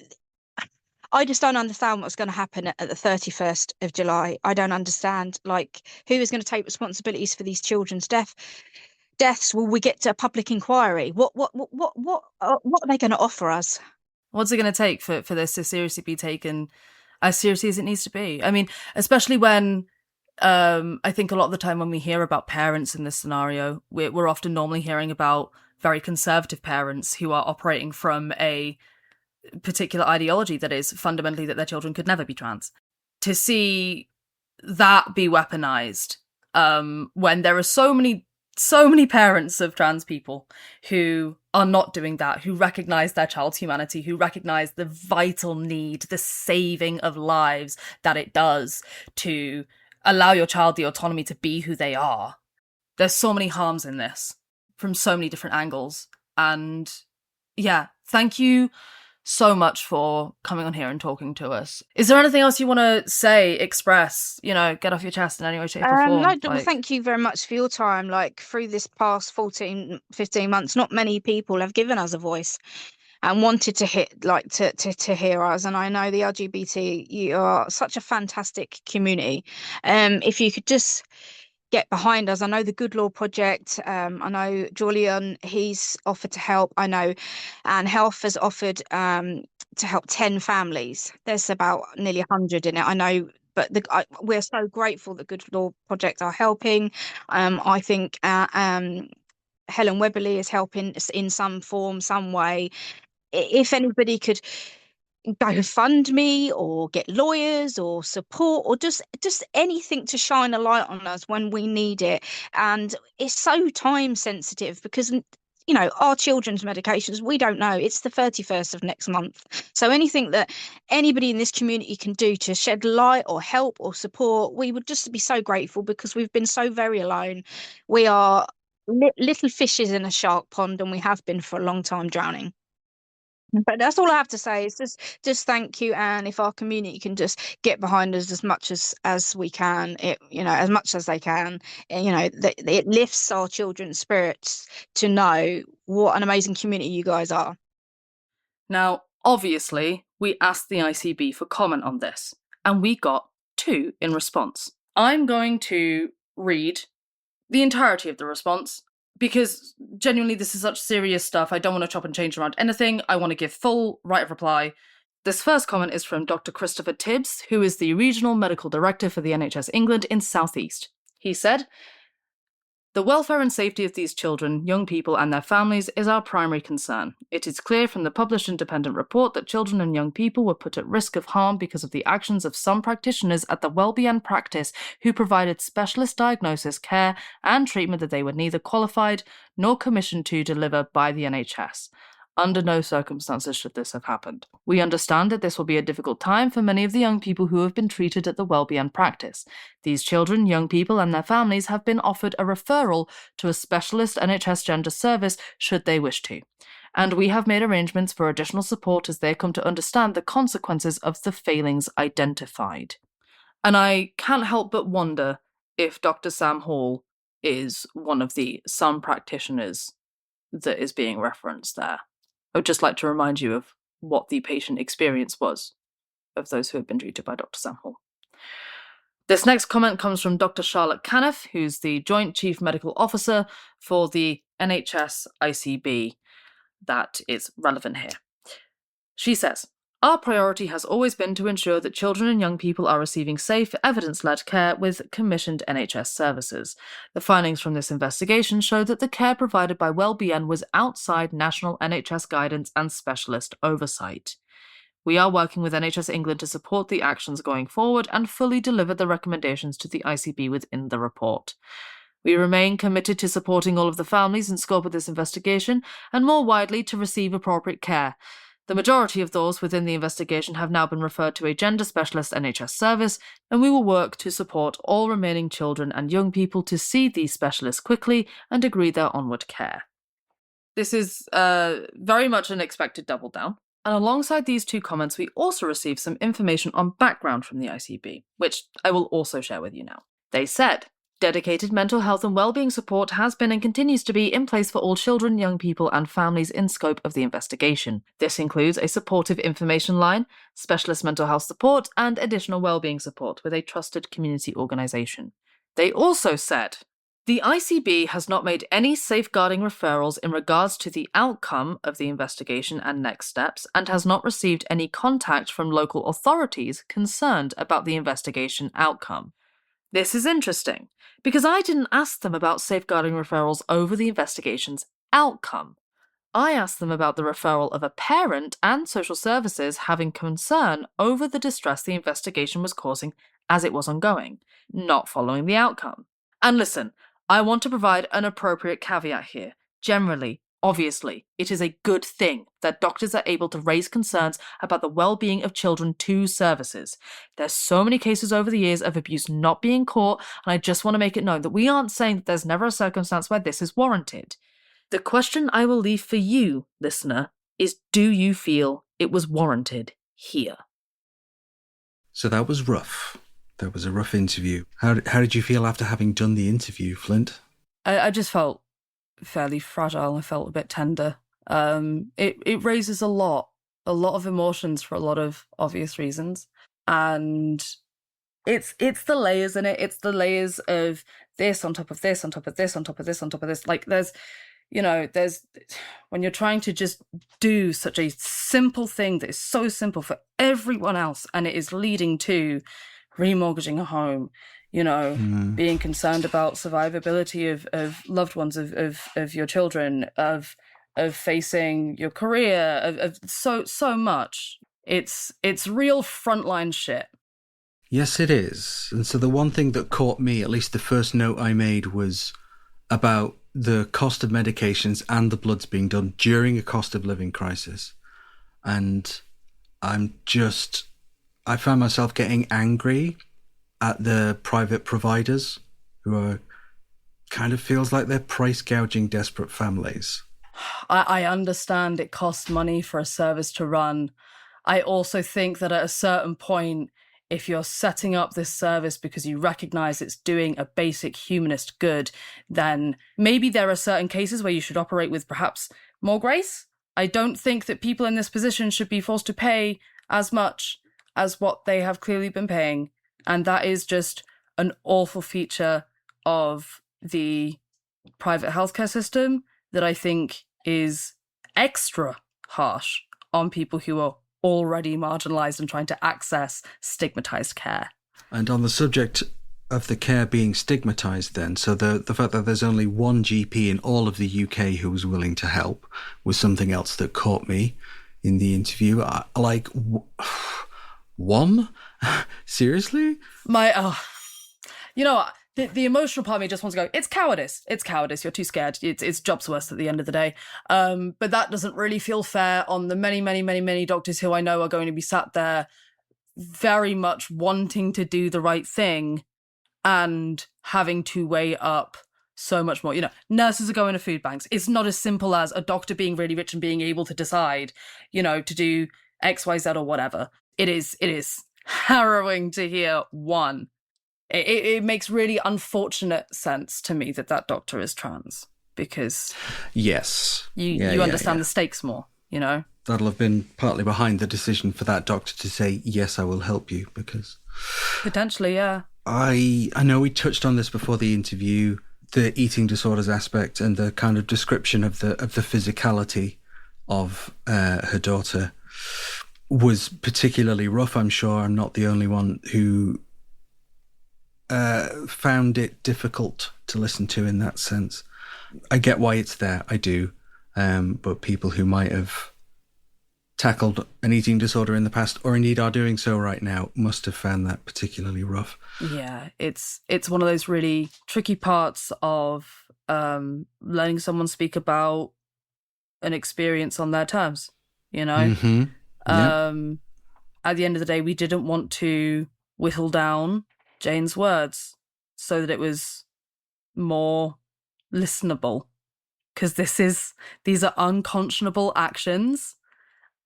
I just don't understand what's going to happen at the 31st of July. I don't understand, like, who is going to take responsibilities for these children's deaths? Will we get to a public inquiry? What are they going to offer us? What's it going to take for this to seriously be taken as seriously as it needs to be? I mean, especially when I think a lot of the time when we hear about parents in this scenario, we're often normally hearing about very conservative parents who are operating from a particular ideology that is fundamentally that their children could never be trans. To see that be weaponized when there are so many parents of trans people who are not doing that, who recognize their child's humanity, who recognize the vital need, the saving of lives that it does to allow your child the autonomy to be who they are. There's so many harms in this from so many different angles. And yeah, thank you so much for coming on here and talking to us. Is there anything else you want to say, express, get off your chest in any way, shape or form? No, thank you very much for your time. Like, through this past 14, 15 months, not many people have given us a voice and wanted to hear us. And I know the LGBT, you are such a fantastic community. If you could just get behind us. I know the Good Law Project. I know Julian, he's offered to help. I know Anne Health has offered to help 10 families. There's about nearly 100 in it. I know, but we're so grateful that Good Law Project are helping. I think Helen Webberley is helping in some form, some way. If anybody could GoFundMe or get lawyers or support or just anything to shine a light on us when we need it. And it's so time sensitive because our children's medications, we don't know. It's the 31st of next month. So anything that anybody in this community can do to shed light or help or support, we would just be so grateful, because we've been so very alone. We are little fishes in a shark pond, and we have been for a long time, drowning. But that's all I have to say. Is just thank you, and if our community can just get behind us as much as we can, as much as they can, it lifts our children's spirits to know what an amazing community you guys are. Now, obviously, we asked the ICB for comment on this, and we got 2 in response. I'm going to read the entirety of the response, because genuinely this is such serious stuff. I don't want to chop and change around anything. I want to give full right of reply This first comment is from Dr. Christopher Tibbs, who is the Regional Medical Director for the NHS England in South East. He said, "The welfare and safety of these children, young people and their families is our primary concern. It is clear from the published independent report that children and young people were put at risk of harm because of the actions of some practitioners at the Wellbeing practice who provided specialist diagnosis, care and treatment that they were neither qualified nor commissioned to deliver by the NHS. Under no circumstances should this have happened. We understand that this will be a difficult time for many of the young people who have been treated at the Wellbeing practice. These children, young people and their families have been offered a referral to a specialist NHS gender service should they wish to. And we have made arrangements for additional support as they come to understand the consequences of the failings identified." And I can't help but wonder if Dr. Sam Hall is one of the some practitioners that is being referenced there. I would just like to remind you of what the patient experience was of those who have been treated by Dr. Sam Hall. This next comment comes from Dr. Charlotte Caniff, who's the Joint Chief Medical Officer for the NHS ICB that is relevant here. She says, "Our priority has always been to ensure that children and young people are receiving safe, evidence-led care with commissioned NHS services. The findings from this investigation show that the care provided by Wellbeing was outside national NHS guidance and specialist oversight. We are working with NHS England to support the actions going forward and fully deliver the recommendations to the ICB within the report. We remain committed to supporting all of the families in scope of this investigation and more widely to receive appropriate care. The majority of those within the investigation have now been referred to a gender specialist NHS service, and we will work to support all remaining children and young people to see these specialists quickly and agree their onward care." This is very much an expected double down. And alongside these two comments, we also received some information on background from the ICB, which I will also share with you now. They said, "Dedicated mental health and wellbeing support has been and continues to be in place for all children, young people and families in scope of the investigation. This includes a supportive information line, specialist mental health support and additional wellbeing support with a trusted community organisation." They also said, "The ICB has not made any safeguarding referrals in regards to the outcome of the investigation and next steps and has not received any contact from local authorities concerned about the investigation outcome." This is interesting, because I didn't ask them about safeguarding referrals over the investigation's outcome. I asked them about the referral of a parent and social services having concern over the distress the investigation was causing as it was ongoing, not following the outcome. And listen, I want to provide an appropriate caveat here. Generally, obviously, it is a good thing that doctors are able to raise concerns about the well-being of children to services. There's so many cases over the years of abuse not being caught, and I just want to make it known that we aren't saying that there's never a circumstance where this is warranted. The question I will leave for you, listener, is do you feel it was warranted here? So that was rough. That was a rough interview. How did you feel after having done the interview, Flint? I just felt fairly fragile. I felt a bit tender. It raises a lot of emotions for a lot of obvious reasons, and it's the layers in it. It's the layers of this on top of this on top of this on top of this on top of this. Like there's when you're trying to just do such a simple thing that is so simple for everyone else, and it is leading to remortgaging a home, being concerned about survivability of loved ones, of your children, of facing your career, of so much. It's real frontline shit. Yes, it is. And so the one thing that caught me, at least the first note I made, was about the cost of medications and the bloods being done during a cost of living crisis. And I found myself getting angry at the private providers who are kind of feels like they're price gouging desperate families. I understand it costs money for a service to run. I also think that at a certain point, if you're setting up this service because you recognize it's doing a basic humanist good, then maybe there are certain cases where you should operate with perhaps more grace. I don't think that people in this position should be forced to pay as much as what they have clearly been paying. And that is just an awful feature of the private healthcare system that I think is extra harsh on people who are already marginalized and trying to access stigmatized care. And on the subject of the care being stigmatized then, so the fact that there's only one GP in all of the UK who was willing to help was something else that caught me in the interview. One? Seriously? The emotional part of me just wants to go, it's cowardice. It's cowardice. You're too scared. It's job's worst at the end of the day. But that doesn't really feel fair on the many, many, many, many doctors who I know are going to be sat there very much wanting to do the right thing and having to weigh up so much more. Nurses are going to food banks. It's not as simple as a doctor being really rich and being able to decide, to do X, Y, Z or whatever. It is harrowing to hear one. It makes really unfortunate sense to me that doctor is trans, because yes, you understand the stakes more, That'll have been partly behind the decision for that doctor to say, yes, I will help you, because... Potentially, yeah. I know we touched on this before the interview, the eating disorders aspect and the kind of description of the physicality of her daughter was particularly rough. I'm sure I'm not the only one who found it difficult to listen to in that sense. I get why it's there, I do. But people who might have tackled an eating disorder in the past, or indeed are doing so right now, must have found that particularly rough. Yeah, it's one of those really tricky parts of letting someone speak about an experience on their terms, Mm-hmm. At the end of the day, we didn't want to whittle down Jane's words so that it was more listenable, because these are unconscionable actions.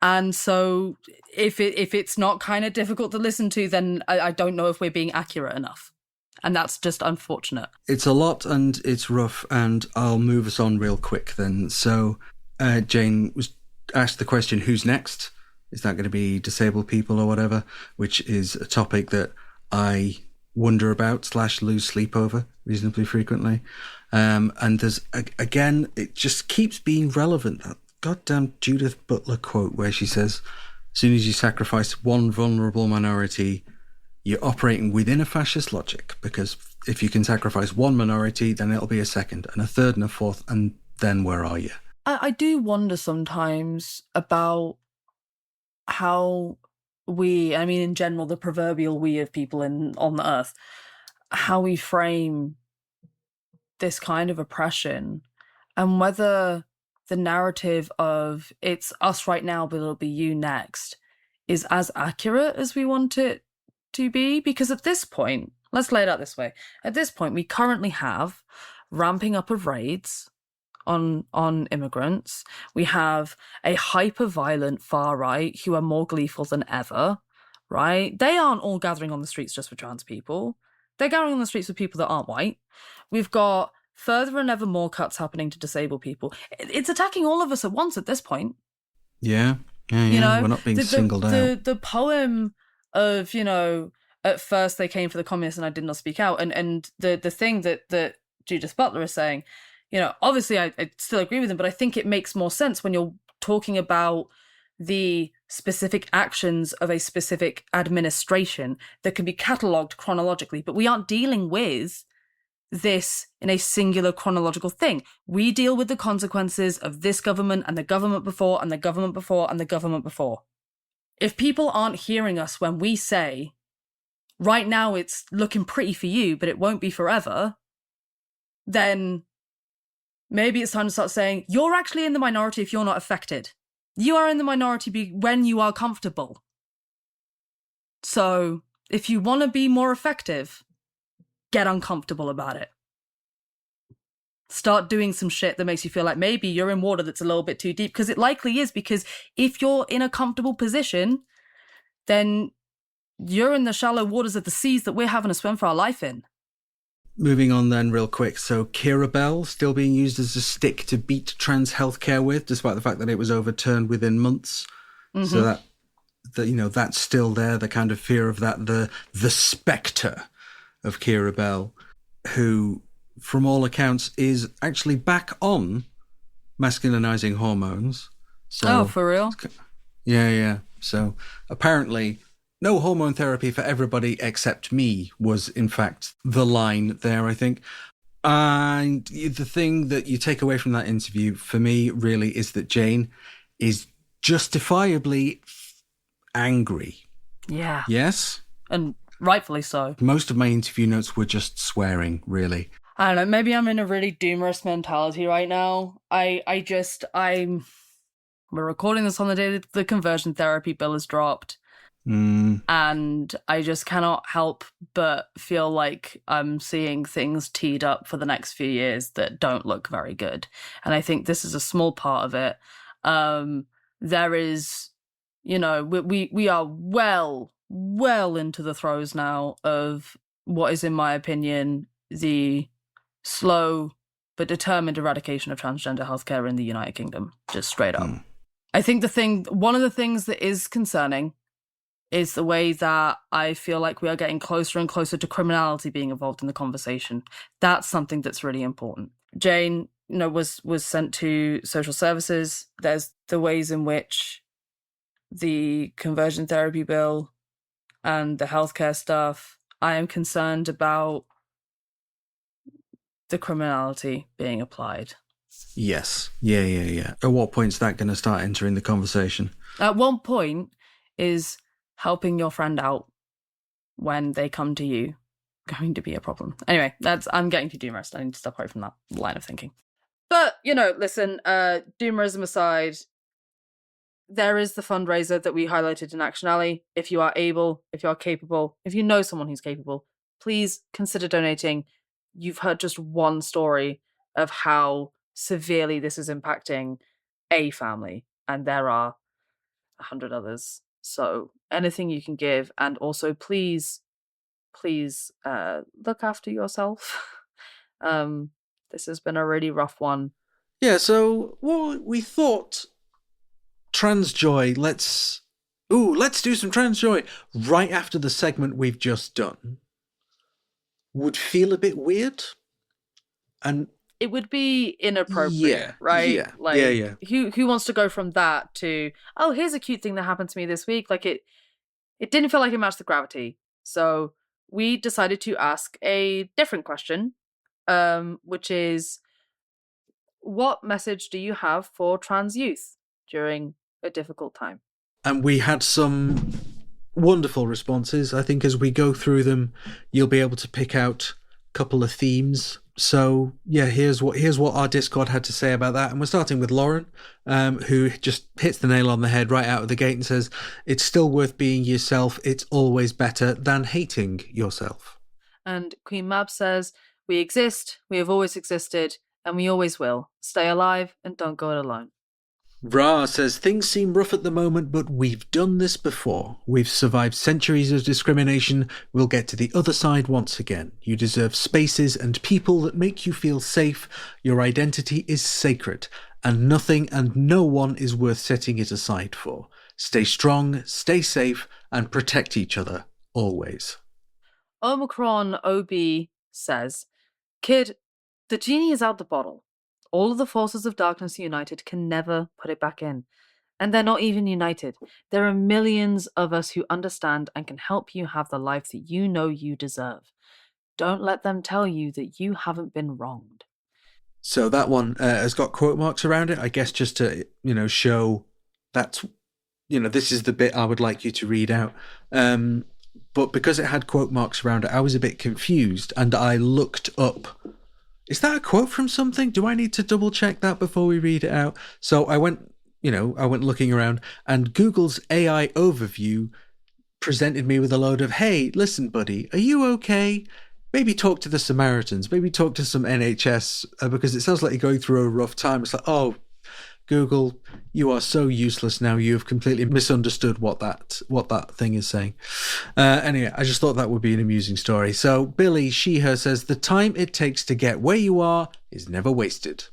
And so if it's not kind of difficult to listen to, then I don't know if we're being accurate enough. And that's just unfortunate. It's a lot and it's rough, and I'll move us on real quick then. So Jane was asked the question, who's next? Is that going to be disabled people or whatever? Which is a topic that I wonder about / lose sleep over reasonably frequently. And there's, again, it just keeps being relevant. That goddamn Judith Butler quote where she says, as soon as you sacrifice one vulnerable minority, you're operating within a fascist logic, because if you can sacrifice one minority, then it'll be a second and a third and a fourth, and then where are you? I do wonder sometimes about how in general, the proverbial we of people on the earth, how we frame this kind of oppression, and whether the narrative of it's us right now, but it'll be you next, is as accurate as we want it to be. Because at this point, let's lay it out this way. At this point, we currently have ramping up of raids on immigrants. We have a hyper-violent far right who are more gleeful than ever, right? They aren't all gathering on the streets just for trans people. They're gathering on the streets for people that aren't white. We've got further and ever more cuts happening to disabled people. It's attacking all of us at once at this point. Yeah. We're not being singled out. The poem of, at first they came for the communists and I did not speak out. And the thing that Judith Butler is saying, obviously I still agree with him, but I think it makes more sense when you're talking about the specific actions of a specific administration that can be catalogued chronologically. But we aren't dealing with this in a singular chronological thing. We deal with the consequences of this government and the government before and the government before and the government before. If people aren't hearing us when we say, right now it's looking pretty for you, but it won't be forever, then maybe it's time to start saying, you're actually in the minority if you're not affected. You are in the minority when you are comfortable. So if you want to be more effective, get uncomfortable about it. Start doing some shit that makes you feel like maybe you're in water that's a little bit too deep, because it likely is, because if you're in a comfortable position, then you're in the shallow waters of the seas that we're having to swim for our life in. Moving on then real quick. So Keira Bell still being used as a stick to beat trans healthcare with, despite the fact that it was overturned within months. Mm-hmm. So that that's still there, the kind of fear of that, the spectre of Keira Bell, who, from all accounts, is actually back on masculinizing hormones. So, oh, for real? Yeah. So apparently, no hormone therapy for everybody except me was, in fact, the line there, I think. And the thing that you take away from that interview, for me, really, is that Jane is justifiably angry. Yeah. Yes? And rightfully so. Most of my interview notes were just swearing, really. I don't know, maybe I'm in a really doomerous mentality right now. We're recording this on the day that the conversion therapy bill is dropped. And I just cannot help but feel like I'm seeing things teed up for the next few years that don't look very good. And I think this is a small part of it. There is, we are well into the throes now of what is, in my opinion, the slow but determined eradication of transgender healthcare in the United Kingdom, just straight up. I think one of the things that is concerning is the way that I feel like we are getting closer and closer to criminality being involved in the conversation. That's something that's really important. Jane, was sent to social services. There's the ways in which the conversion therapy bill and the healthcare stuff, I am concerned about the criminality being applied. Yes. Yeah. At what point is that going to start entering the conversation? At one point is helping your friend out when they come to you going to be a problem. Anyway, I'm getting too doomerist. I need to step away from that line of thinking. But, listen, doomerism aside, there is the fundraiser that we highlighted in Action Alley. If you are able, if you are capable, if you know someone who's capable, please consider donating. You've heard just one story of how severely this is impacting a family, and there are 100 others. So anything you can give, and also please look after yourself. This has been a really rough one. Yeah, so we thought Trans Joy, let's do some Trans Joy right after the segment we've just done. Would feel a bit weird. And it would be inappropriate, right? Yeah. Like, yeah. Who wants to go from that to, oh, here's a cute thing that happened to me this week? Like, it didn't feel like it matched the gravity. So we decided to ask a different question, which is, what message do you have for trans youth during a difficult time? And we had some wonderful responses. I think as we go through them, you'll be able to pick out a couple of themes. So yeah, here's what our Discord had to say about that. And we're starting with Lauren, who just hits the nail on the head right out of the gate and says, it's still worth being yourself. It's always better than hating yourself. And Queen Mab says, we exist, we have always existed, and we always will. Stay alive and don't go it alone. Ra says, things seem rough at the moment, but we've done this before. We've survived centuries of discrimination. We'll get to the other side once again. You deserve spaces and people that make you feel safe. Your identity is sacred, and nothing and no one is worth setting it aside for. Stay strong, stay safe, and protect each other, always. Omicron OB says, kid, the genie is out the bottle. All of the forces of darkness united can never put it back in. And they're not even united. There are millions of us who understand and can help you have the life that you know you deserve. Don't let them tell you that you haven't been wronged. So that one has got quote marks around it, I guess, just to, show that, this is the bit I would like you to read out. But because it had quote marks around it, I was a bit confused, and I looked up, is that a quote from something? Do I need to double check that before we read it out? So I went looking around, and Google's AI overview presented me with a load of, hey, listen, buddy, are you okay? Maybe talk to the Samaritans, maybe talk to some NHS, because it sounds like you're going through a rough time. It's like, oh, Google, you are so useless now. You have completely misunderstood what that thing is saying. Anyway, I just thought that would be an amusing story. So Billy, her says, the time it takes to get where you are is never wasted.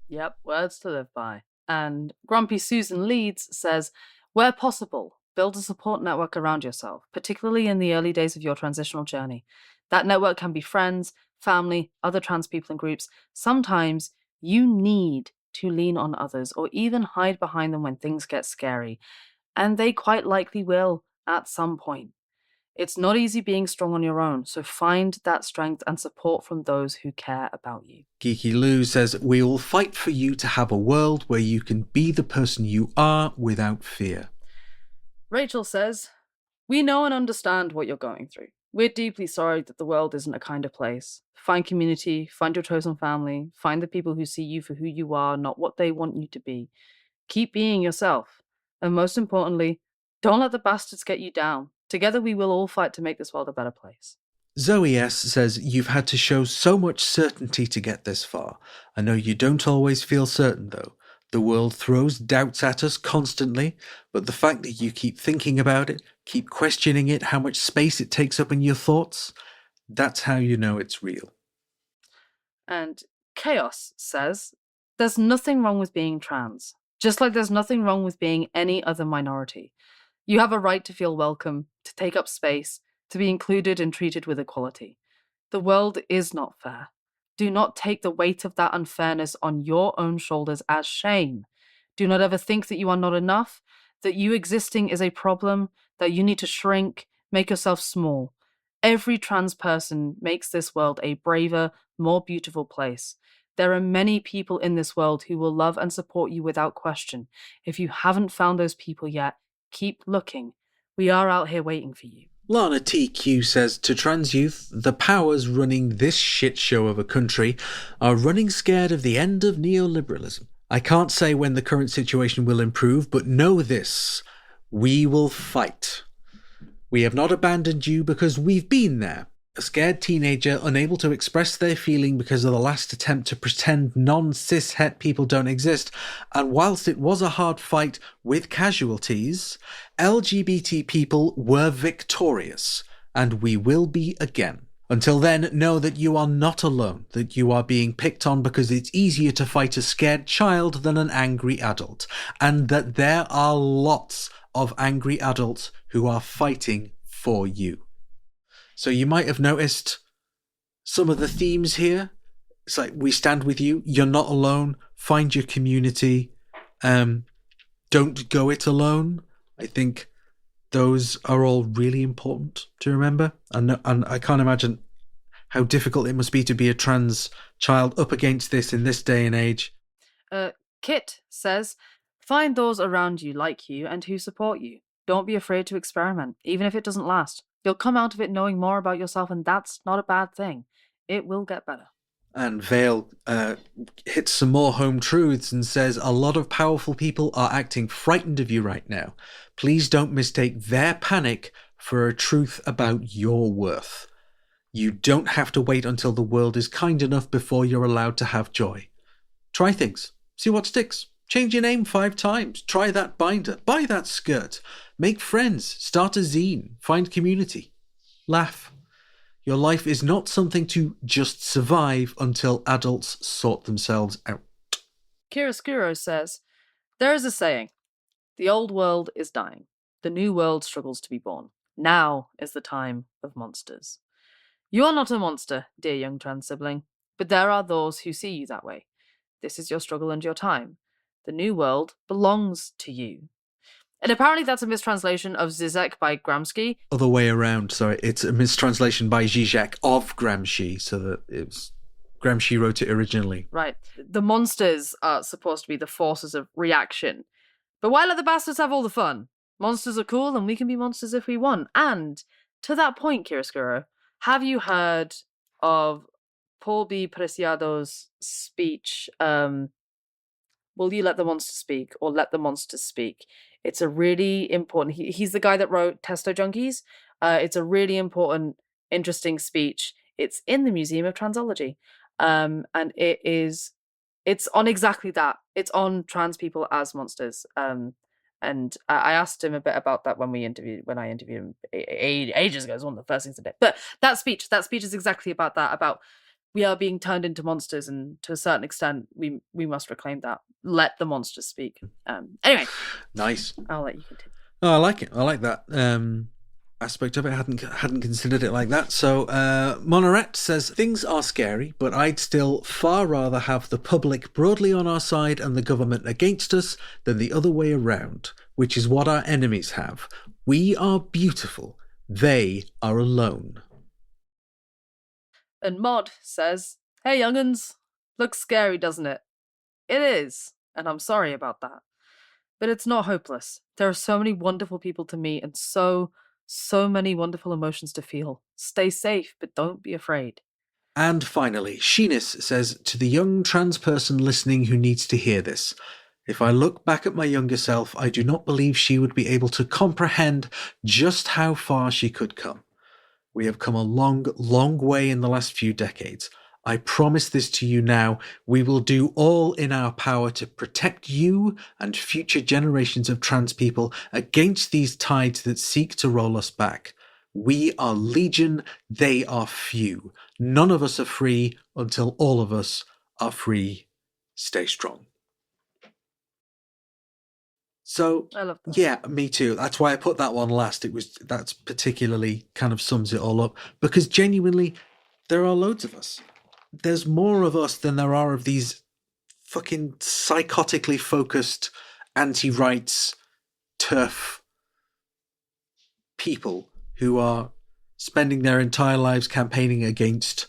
Yep, words to live by. And Grumpy Susan Leeds says, where possible, build a support network around yourself, particularly in the early days of your transitional journey. That network can be friends, family, other trans people and groups. Sometimes you need to lean on others or even hide behind them when things get scary. and they quite likely will at some point. It's not easy being strong on your own, so find that strength and support from those who care about you. Geeky Lou says, we will fight for you to have a world where you can be the person you are without fear. Rachel says, we know and understand what you're going through. We're deeply sorry that the world isn't a kinder place. Find community, find your chosen family, find the people who see you for who you are, not what they want you to be. Keep being yourself. And most importantly, don't let the bastards get you down. Together we will all fight to make this world a better place. Zoe S. says, you've had to show so much certainty to get this far. I know you don't always feel certain, though. The world throws doubts at us constantly, but the fact that you keep thinking about it, keep questioning it, how much space it takes up in your thoughts, that's how you know it's real. And Chaos says, there's nothing wrong with being trans, just like there's nothing wrong with being any other minority. You have a right to feel welcome, to take up space, to be included and treated with equality. The world is not fair. Do not take the weight of that unfairness on your own shoulders as shame. Do not ever think that you are not enough, that you existing is a problem, that you need to shrink, make yourself small. Every trans person makes this world a braver, more beautiful place. There are many people in this world who will love and support you without question. If you haven't found those people yet, keep looking. We are out here waiting for you. Lana TQ says, to trans youth, the powers running this shit show of a country are running scared of the end of neoliberalism. I can't say when the current situation will improve, but know this, we will fight. We have not abandoned you because we've been there. A scared teenager unable to express their feeling because of the last attempt to pretend non-cis het people don't exist, and whilst it was a hard fight with casualties, LGBT people were victorious, and we will be again. Until then, know that you are not alone, that you are being picked on because it's easier to fight a scared child than an angry adult, and that there are lots of angry adults who are fighting for you. So you might have noticed some of the themes here. It's like, we stand with you. You're not alone. Find your community. Don't go it alone. I think those are all really important to remember. And I can't imagine how difficult it must be to be a trans child up against this in this day and age. Kit says, find those around you like you and who support you. Don't be afraid to experiment, even if it doesn't last. You'll come out of it knowing more about yourself, and that's not a bad thing. It will get better. And Vale hits some more home truths and says, a lot of powerful people are acting frightened of you right now. Please don't mistake their panic for a truth about your worth. You don't have to wait until the world is kind enough before you're allowed to have joy. Try things. See what sticks. Change your name 5 times. Try that binder. Buy that skirt. Make friends. Start a zine. Find community. Laugh. Your life is not something to just survive until adults sort themselves out. Chiaroscuro says, there is a saying, the old world is dying. The new world struggles to be born. Now is the time of monsters. You are not a monster, dear young trans sibling, but there are those who see you that way. This is your struggle and your time. The new world belongs to you. And apparently that's a mistranslation of Zizek by Gramsci. Other way around, sorry. It's a mistranslation by Zizek of Gramsci, so that it was Gramsci wrote it originally. Right. The monsters are supposed to be the forces of reaction. But why let the bastards have all the fun? Monsters are cool and we can be monsters if we want. And to that point, Chiaroscuro, have you heard of Paul B. Preciado's speech, Will You Let the Monster Speak, or Let the Monsters Speak? It's a really important... He's the guy that wrote Testo Junkies. It's a really important, interesting speech. It's in the Museum of Transology. And it's on exactly that. It's on trans people as monsters. And I asked him a bit about that when I interviewed him ages ago. It was one of the first things I did. But that speech is exactly about that, about we are being turned into monsters, and to a certain extent, we must reclaim that. Let the monsters speak. Anyway. Nice. I'll let you continue. Oh, I like it. I like that. aspect of it. I hadn't considered it like that. So Monoret says, things are scary, but I'd still far rather have the public broadly on our side and the government against us than the other way around, which is what our enemies have. We are beautiful. They are alone. And Mod says, hey young'uns, looks scary, doesn't it? It is, and I'm sorry about that. But it's not hopeless. There are so many wonderful people to meet and so many wonderful emotions to feel. Stay safe, but don't be afraid. And finally, Sheenis says, to the young trans person listening who needs to hear this, if I look back at my younger self, I do not believe she would be able to comprehend just how far she could come. We have come a long, long way in the last few decades. I promise this to you now. We will do all in our power to protect you and future generations of trans people against these tides that seek to roll us back. We are legion, they are few. None of us are free until all of us are free. Stay strong. So, I love that. Yeah, me too. That's why I put that one last. That's particularly kind of sums it all up, because genuinely, there are loads of us. There's more of us than there are of these fucking psychotically focused anti-rights turf people who are spending their entire lives campaigning against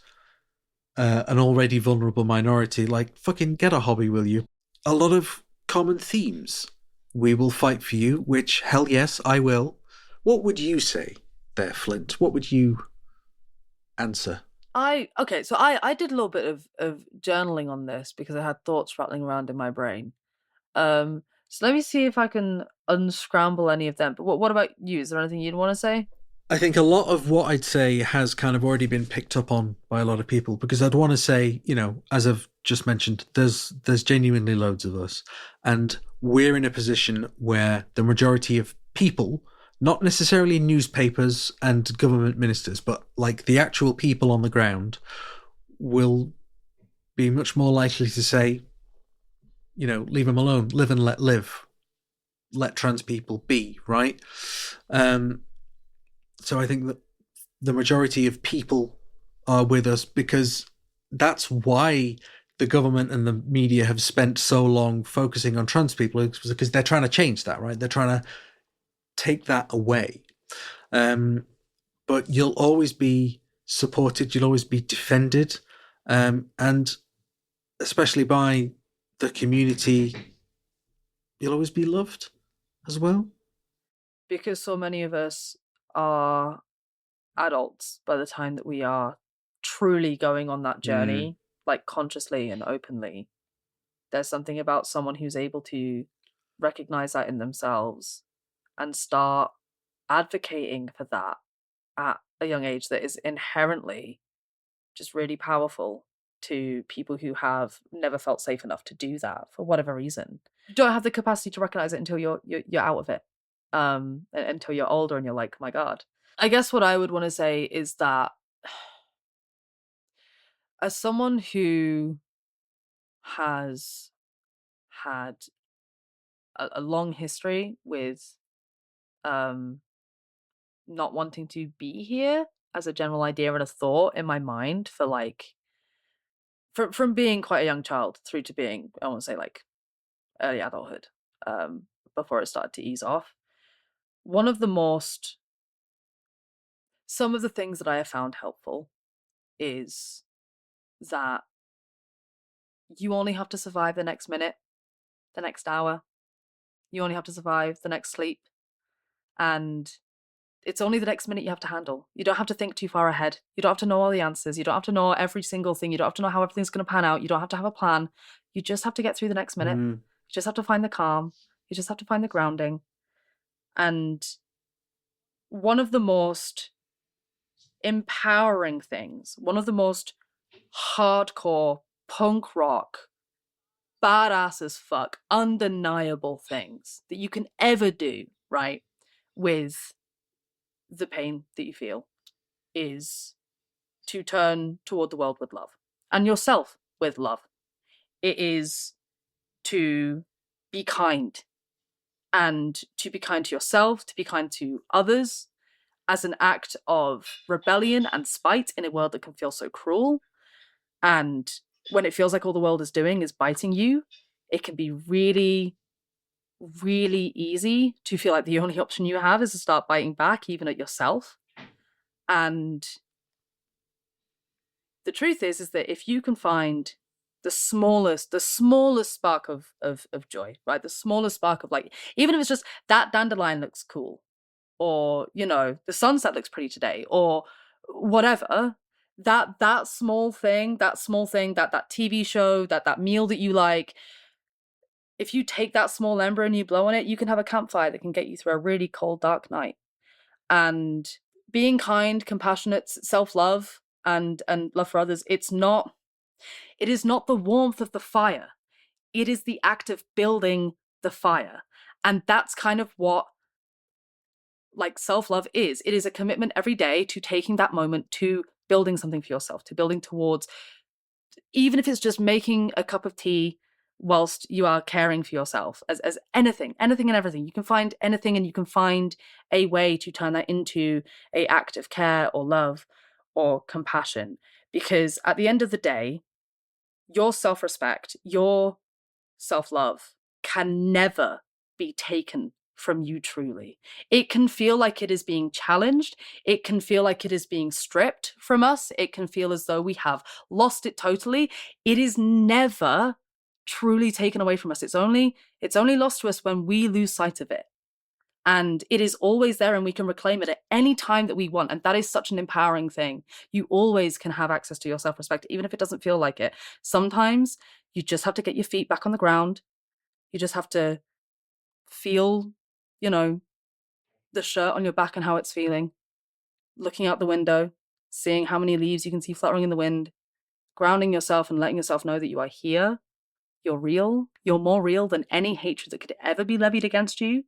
an already vulnerable minority. Like, fucking get a hobby, will you? A lot of common themes. We will fight for you, which, hell yes, I will. What would you say there, Flint? What would you answer? I did a little bit of journaling on this because I had thoughts rattling around in my brain. So let me see if I can unscramble any of them. But what about you? Is there anything you'd want to say? I think a lot of what I'd say has kind of already been picked up on by a lot of people, because I'd want to say, as I've just mentioned, there's genuinely loads of us, and we're in a position where the majority of people, not necessarily newspapers and government ministers, but like the actual people on the ground, will be much more likely to say, leave them alone, live and let live, let trans people be, right? So I think that the majority of people are with us, because that's why the government and the media have spent so long focusing on trans people, because they're trying to change that, right? They're trying to take that away. But you'll always be supported, you'll always be defended, and especially by the community, you'll always be loved as well. Because so many of us are adults by the time that we are truly going on that journey, like consciously and openly. There's something about someone who's able to recognize that in themselves and start advocating for that at a young age that is inherently just really powerful to people who have never felt safe enough to do that for whatever reason. You don't have the capacity to recognize it until you're out of it, until you're older and you're like, my God. I guess what I would want to say is that as someone who has had a long history with not wanting to be here as a general idea and a thought in my mind for like from being quite a young child through to being, I want to say, like early adulthood, before it started to ease off. Some of the things that I have found helpful is that you only have to survive the next minute, the next hour. You only have to survive the next sleep. And it's only the next minute you have to handle. You don't have to think too far ahead. You don't have to know all the answers. You don't have to know every single thing. You don't have to know how everything's going to pan out. You don't have to have a plan. You just have to get through the next minute. You just have to find the calm. You just have to find the grounding. And one of the most empowering things, one of the most hardcore punk rock, badass as fuck, undeniable things that you can ever do, right, with the pain that you feel is to turn toward the world with love and yourself with love. It is to be kind, and to be kind to yourself, to be kind to others, as an act of rebellion and spite in a world that can feel so cruel. And when it feels like all the world is doing is biting you, it can be really, really easy to feel like the only option you have is to start biting back, even at yourself. And the truth is that if you can find the smallest spark of joy, right? The smallest spark of, like, even if it's just that dandelion looks cool, or, you know, the sunset looks pretty today, or whatever, that small thing, that TV show, that meal that you like, if you take that small ember and you blow on it, you can have a campfire that can get you through a really cold, dark night. And being kind, compassionate, self-love, and love for others, it is not the warmth of the fire. It is the act of building the fire. And that's kind of what, like, self-love is. It is a commitment every day to taking that moment to building something for yourself, to building towards, even if it's just making a cup of tea whilst you are caring for yourself, as anything and everything. You can find anything, and you can find a way to turn that into an act of care or love or compassion. Because at the end of the day, your self-respect, your self-love can never be taken from you truly. It can feel like it is being challenged. It can feel like it is being stripped from us. It can feel as though we have lost it totally. It is never truly taken away from us. It's only lost to us when we lose sight of it. And it is always there, and we can reclaim it at any time that we want. And that is such an empowering thing. You always can have access to your self-respect, even if it doesn't feel like it. Sometimes you just have to get your feet back on the ground. You just have to feel, you know, the shirt on your back and how it's feeling. Looking out the window, seeing how many leaves you can see fluttering in the wind. Grounding yourself and letting yourself know that you are here. You're real. You're more real than any hatred that could ever be levied against you.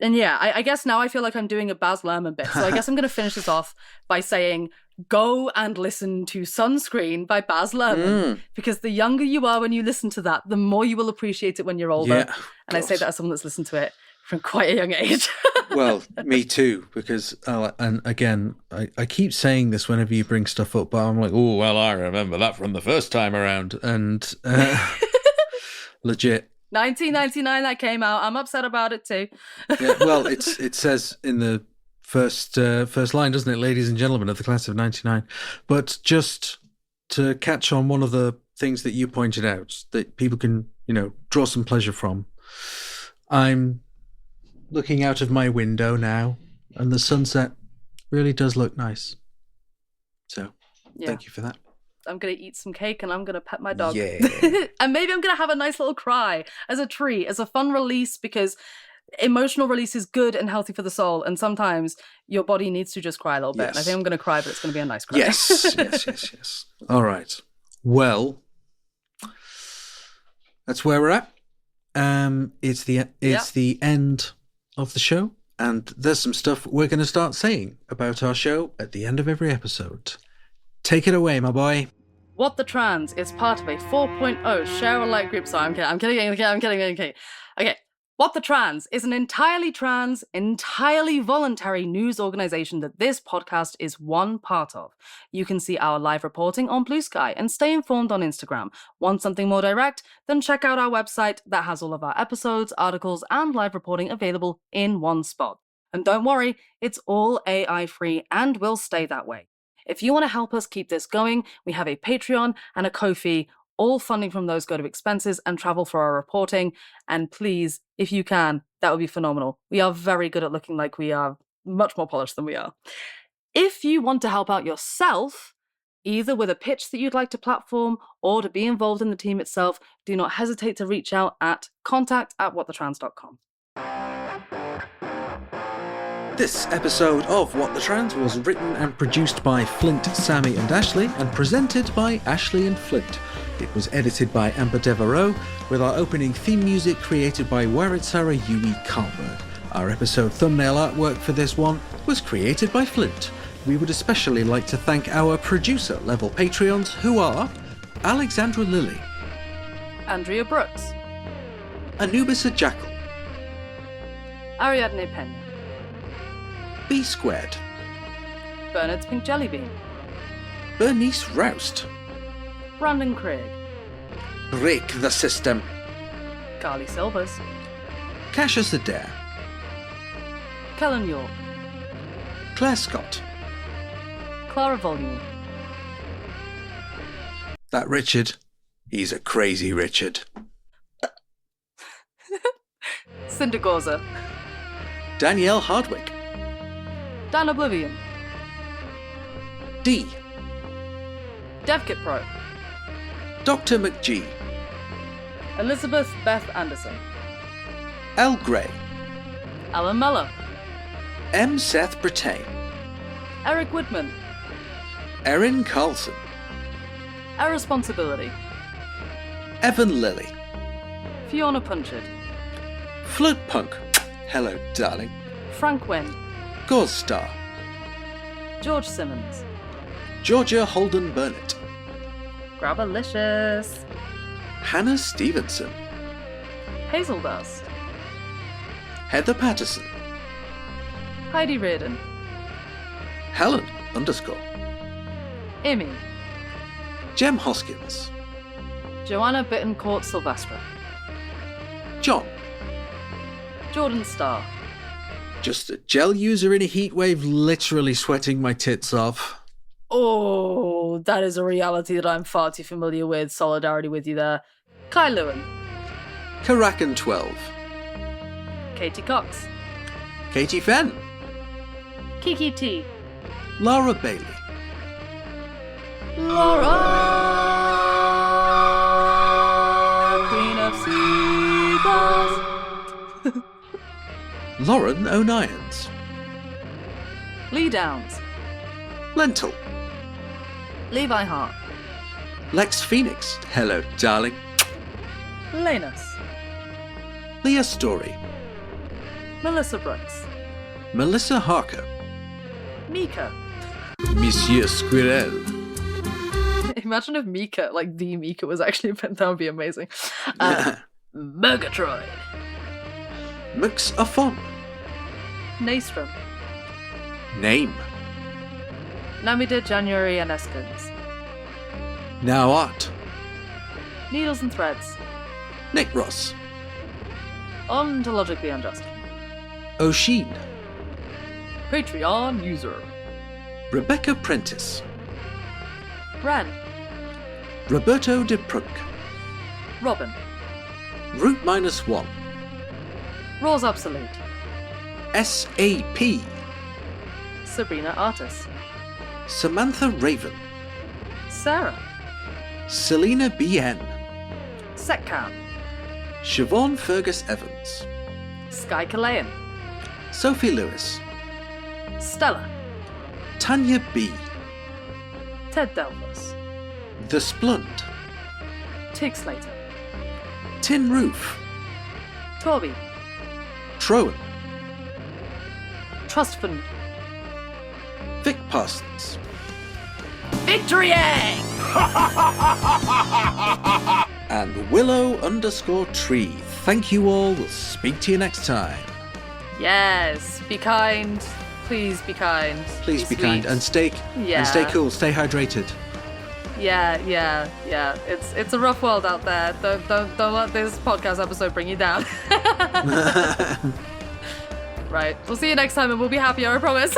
And yeah, I guess now I feel like I'm doing a Baz Luhrmann bit. So I guess I'm going to finish this off by saying, go and listen to Sunscreen by Baz Luhrmann. Because the younger you are when you listen to that, the more you will appreciate it when you're older. Yeah, and I say that as someone that's listened to it from quite a young age. Well, me too, because, and again, I keep saying this whenever you bring stuff up, but I'm like, oh, well, I remember that from the first time around. And legit. 1999 that came out. I'm upset about it too. Yeah, well, it says in the first line, doesn't it, ladies and gentlemen of the class of 99? But just to catch on one of the things that you pointed out that people can, you know, draw some pleasure from. I'm looking out of my window now, and the sunset really does look nice. So, Thank you for that. I'm going to eat some cake and I'm going to pet my dog. Yeah. And maybe I'm going to have a nice little cry as a treat, as a fun release, because emotional release is good and healthy for the soul. And sometimes your body needs to just cry a little bit. Yes. And I think I'm going to cry, but it's going to be a nice cry. Yes. All right. Well, that's where we're at. It's the end of the show. And there's some stuff we're going to start saying about our show at the end of every episode. Take it away, my boy. What the Trans is part of a 4.0 share alike group. Sorry, I'm kidding. Okay. What the Trans is an entirely trans, entirely voluntary news organization that this podcast is one part of. You can see our live reporting on Blue Sky and stay informed on Instagram. Want something more direct? Then check out our website that has all of our episodes, articles, and live reporting available in one spot. And don't worry, it's all AI free and will stay that way. If you want to help us keep this going, we have a Patreon and a Ko-fi. All funding from those go to expenses and travel for our reporting. And please, if you can, that would be phenomenal. We are very good at looking like we are much more polished than we are. If you want to help out yourself, either with a pitch that you'd like to platform or to be involved in the team itself, do not hesitate to reach out at contact@whatthetrans.com. This episode of What the Trans was written and produced by Flint, Sammy and Ashleigh and presented by Ashleigh and Flint. It was edited by Amber Devereaux, with our opening theme music created by Waritsara Yui Carlberg. Our episode thumbnail artwork for this one was created by Flint. We would especially like to thank our producer-level Patreons, who are Alexandra Lilly, Andrea Brooks, Anubis Jackal, Ariadne Pena, B Squared. Bernard's Pink Jelly Bean. Bernice Roust. Brandon Craig. Break the System. Carly Silvers. Cassius Adair. Kellen York. Claire Scott. Clara Volume. That Richard, he's a crazy Richard. Cinder Gauzer. Danielle Hardwick. Dan Oblivion. D. DevKit Pro. Dr. McGee. Elizabeth Beth Anderson. L. Gray. Alan Mellor. M. Seth Brittain. Eric Woodman. Erin Carlson. Irresponsibility. Evan Lilly. Fiona Punchard. Float Punk. Hello, darling. Frank Wynn. Gauze Star. George Simmons. Georgia Holden Burnett. Grabalicious. Hannah Stevenson. Hazel Dust. Heather Patterson. Heidi Reardon. Helen _ Amy. Jem Hoskins. Joanna Bittencourt Sylvestre. John. Jordan Starr. Just a gel user in a heatwave, literally sweating my tits off. Oh, that is a reality that I'm far too familiar with. Solidarity with you there. Kai Lewin. Karakan 12. Katie Cox. Katie Fenn. Kiki T. Laura Bailey. Laura! Queen of Seagulls. Lauren O'Nions. Lee Downs. Lentil. Levi Hart. Lex Phoenix. Hello, darling. Lanus. Leah Story. Melissa Brooks. Melissa Harker. Mika. Monsieur Squirrel. Imagine if Mika, like the Mika, was actually a pen. That would be amazing. Murgatroyd. Mux Afon. Naystrom. Name. Namida January and Eskins. Now Art. Needles and Threads. Nick Ross. Ontologically Unjust. O'Sheen. Patreon user. Rebecca Prentice. Ren. Roberto de Prunk. Robin. Root -1. Raw's Obsolete. SAP. Sabrina Artis. Samantha Raven. Sarah. Selena BN. Setcam. Siobhan Fergus Evans. Sky Kalayan. Sophie Lewis. Stella. Tanya B. Ted Delphus. The Splund. Tig Slater. Tin Roof. Torby. Trowan. Trust Fund. Vic Parsons. Victory Egg! And Willow_Tree. Thank you all. We'll speak to you next time. Yes, be kind. Please be kind. Please be kind sweet. and stay cool. Stay hydrated. Yeah. It's a rough world out there. Don't let this podcast episode bring you down. Right. We'll see you next time and we'll be happier, I promise.